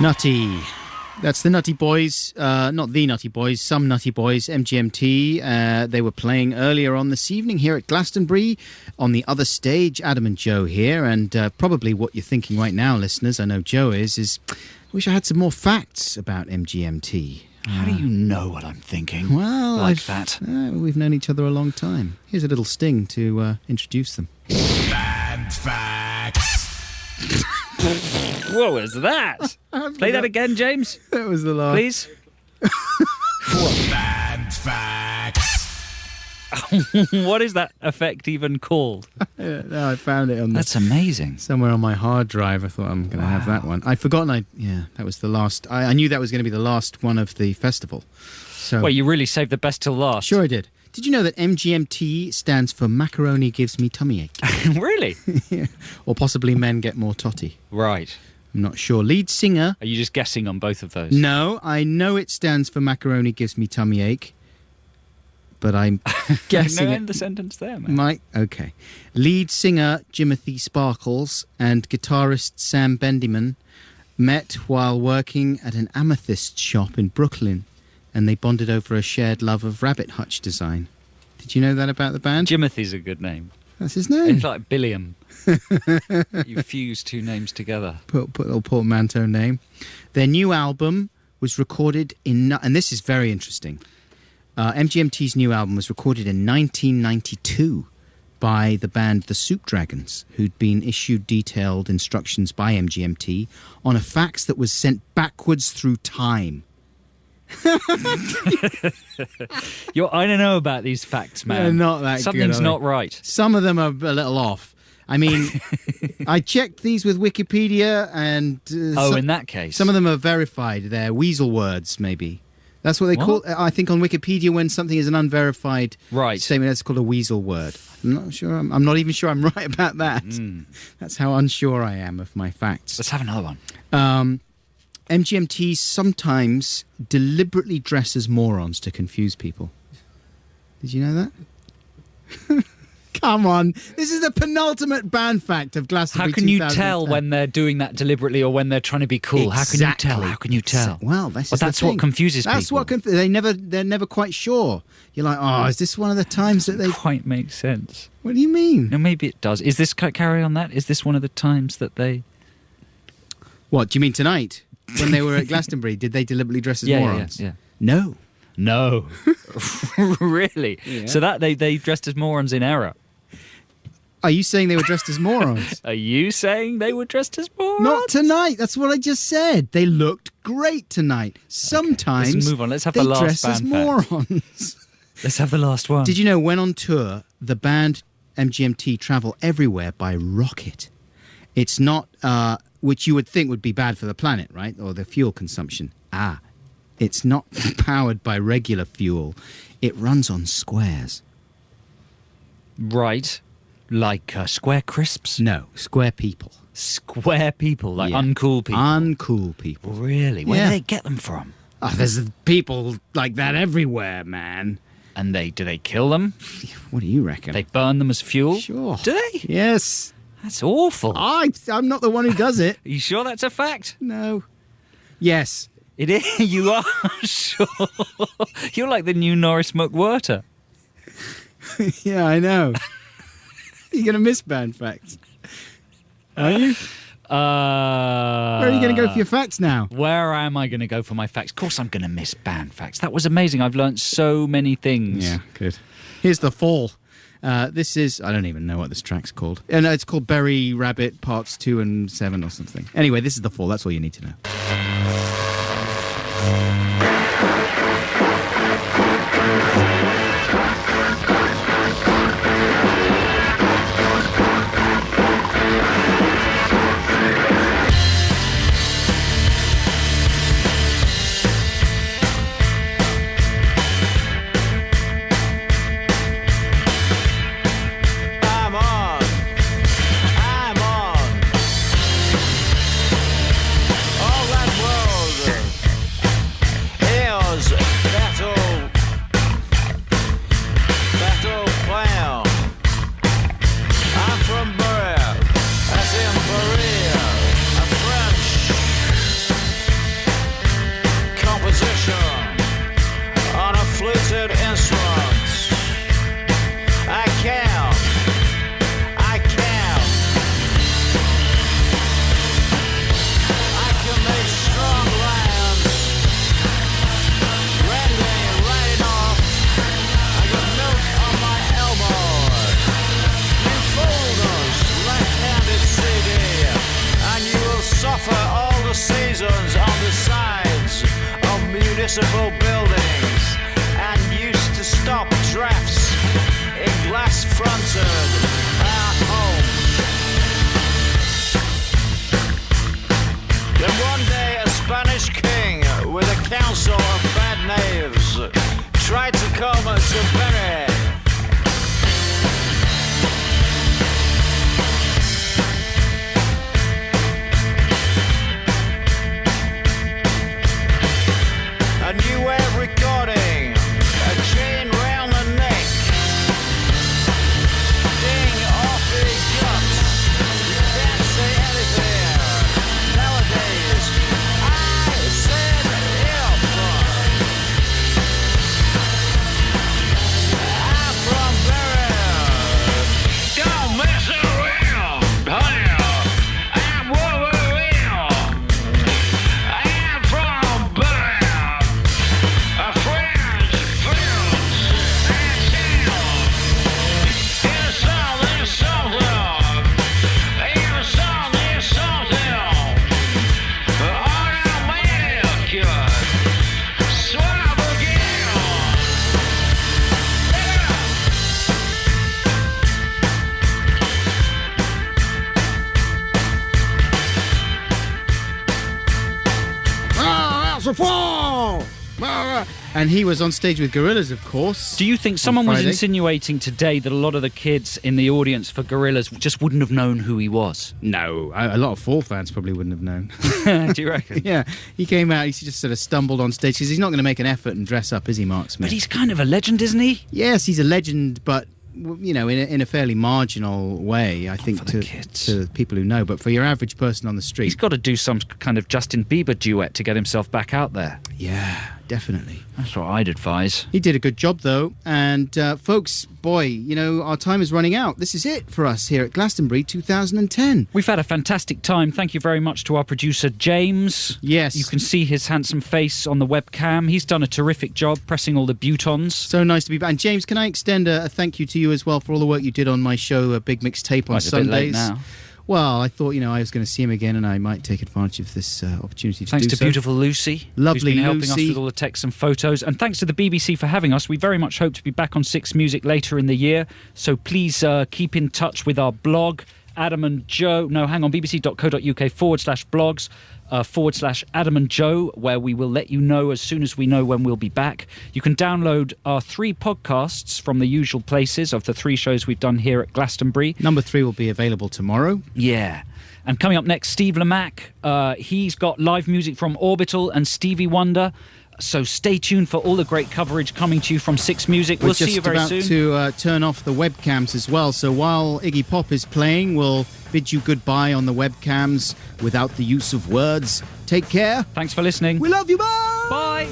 Nutty. That's the Nutty Boys, not the Nutty Boys, some Nutty Boys, MGMT. They were playing earlier on this evening here at Glastonbury. On the other stage, Adam and Joe here, and probably what you're thinking right now, listeners, I know Joe is I wish I had some more facts about MGMT. How do you know what I'm thinking? Well, that. We've known each other a long time. Here's a little sting to introduce them. Band facts. What was that? Play that again, James. That was the last. Please. Band facts. What is that effect even called? No, I found it on. That's amazing. Somewhere on my hard drive. I thought I'm going to have that one. I'd forgotten. That was the last. I knew that was going to be the last one of the festival. So. Well, you really saved the best till last. Sure, I did. Did you know that MGMT stands for Macaroni Gives Me Tummy Ache? Really? Yeah. Or possibly Men Get More Totty. Right. I'm not sure. Lead singer. Are you just guessing on both of those? No, I know it stands for Macaroni Gives Me Tummy Ache, but I'm guessing. No, end the sentence there, man. Okay. Lead singer Jimothy Sparkles and guitarist Sam Bendiman met while working at an amethyst shop in Brooklyn, and they bonded over a shared love of rabbit hutch design. Did you know that about the band? Jimothy's a good name. That's his name. It's like Billiam. You fuse two names together. Put a little portmanteau name. Their new album was recorded in... And this is very interesting. MGMT's new album was recorded in 1992 by the band The Soup Dragons, who'd been issued detailed instructions by MGMT on a fax that was sent backwards through time. I don't know about these facts, man. They're not that Something's good, not right. Some of them are a little off. I mean, I checked these with Wikipedia, and in that case, some of them are verified. They're weasel words, maybe. That's what they call. I think on Wikipedia, when something is an unverified statement, that's called a weasel word. I'm not sure. I'm not even sure I'm right about that. That's how unsure I am of my facts. Let's have another one. MGMT sometimes deliberately dresses morons to confuse people. Did you know that? Come on. This is the penultimate band fact of Glastonbury. How can you tell when they're doing that deliberately or when they're trying to be cool? Exactly. How can you tell? Well, that's what confuses people. That's what they're never quite sure. You're like, is this one of the times that they quite make sense? What do you mean? No, maybe it does. Is this carry on that? Is this one of the times that they? What do you mean tonight? When they were at Glastonbury, did they deliberately dress as morons? Yeah. No. Really? Yeah. So that they dressed as morons in error. Are you saying they were dressed as morons? Are you saying they were dressed as morons? Not tonight. That's what I just said. They looked great tonight. Sometimes let's move on. Let's have the last dress band as morons. Let's have the last one. Did you know when on tour, the band MGMT travel everywhere by rocket? It's not, which you would think would be bad for the planet, right? Or the fuel consumption. It's not powered by regular fuel. It runs on squares. Right. Like square crisps? No, square people. Square people, like uncool people? Uncool people. Really? Where do they get them from? There's people like that everywhere, man. And do they kill them? What do you reckon? They burn them as fuel? Sure. Do they? Yes. That's awful. I'm not the one who does it. Are you sure that's a fact? No. Yes. It is. You are sure. You're like the new Norris McWhirter. Yeah, I know. You're going to miss band facts. Are you? Where are you going to go for your facts now? Where am I going to go for my facts? Of course I'm going to miss band facts. That was amazing. I've learnt so many things. Yeah, good. Here's The Fall. This is... I don't even know what this track's called. No, it's called Berry Rabbit Parts 2 and 7 or something. Anyway, this is The Fall. That's all you need to know. municipal buildings and used to stop drafts in glass-fronted art homes. Then one day a Spanish king with a council of bad knaves tried to come to bury a new way of recording, a chain round the neck, ding off his guts. You can't say anything nowadays. I said if I'm from Barrow. Don't mess around, honey. I'm Wolverine. I'm from Barrow. A friends, and sound. In a song, there's something. In a song, there's something. Automatic. Swab again. That's a fall! And he was on stage with Gorillaz, of course. Do you think someone was Friday. insinuating today that a lot of the kids in the audience for Gorillaz just wouldn't have known who he was? No, a lot of Fall fans probably wouldn't have known. Do you reckon? Yeah, he came out, he just sort of stumbled on stage, because he's not going to make an effort and dress up, is he, Mark Smith? But he's kind of a legend, isn't he? Yes, he's a legend, but, you know, in a fairly marginal way, I think, to people who know. But for your average person on the street... He's got to do some kind of Justin Bieber duet to get himself back out there. Yeah, definitely. That's what I'd advise. He did a good job, though. And, folks, boy, you know, our time is running out. This is it for us here at Glastonbury 2010. We've had a fantastic time. Thank you very much to our producer, James. Yes. You can see his handsome face on the webcam. He's done a terrific job pressing all the butons. So nice to be back. And, James, can I extend a thank you to you as well for all the work you did on my show, A Big Mixtape, on Sundays. A bit late now. Well, I thought, you know, I was going to see him again and I might take advantage of this opportunity to Thanks do to so. beautiful Lucy. Lovely who's been helping us Lucy. with all the texts and photos. And thanks to the BBC for having us. We very much hope to be back on Six Music later in the year. So please keep in touch with our blog, Adam and Joe. No, hang on, bbc.co.uk/blogs. /Adam and Joe, where we will let you know as soon as we know when we'll be back. You can download our 3 podcasts from the usual places of the 3 shows we've done here at Glastonbury. Number 3 will be available tomorrow. Yeah. And coming up next, Steve Lamacq. He's got live music from Orbital and Stevie Wonder. So stay tuned for all the great coverage coming to you from Six Music. We'll see you very soon. We're just about to turn off the webcams as well. So while Iggy Pop is playing, we'll bid you goodbye on the webcams without the use of words. Take care. Thanks for listening. We love you. Bye. Bye.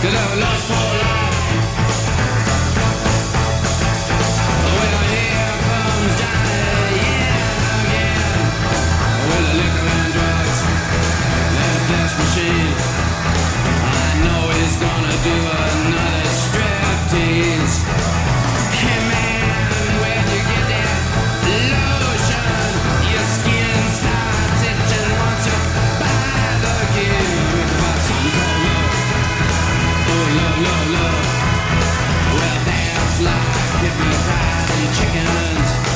'cause I'm lost for life. Well, here comes Johnny, yeah, again, with the liquor and drugs and a flesh machine. I know he's gonna do another striptease. Hey man, where'd you get that lotion? Your skin starts itching once you buy the gear. About something called love. Oh, love, love, love. Well, that's like hypnotizing chickens.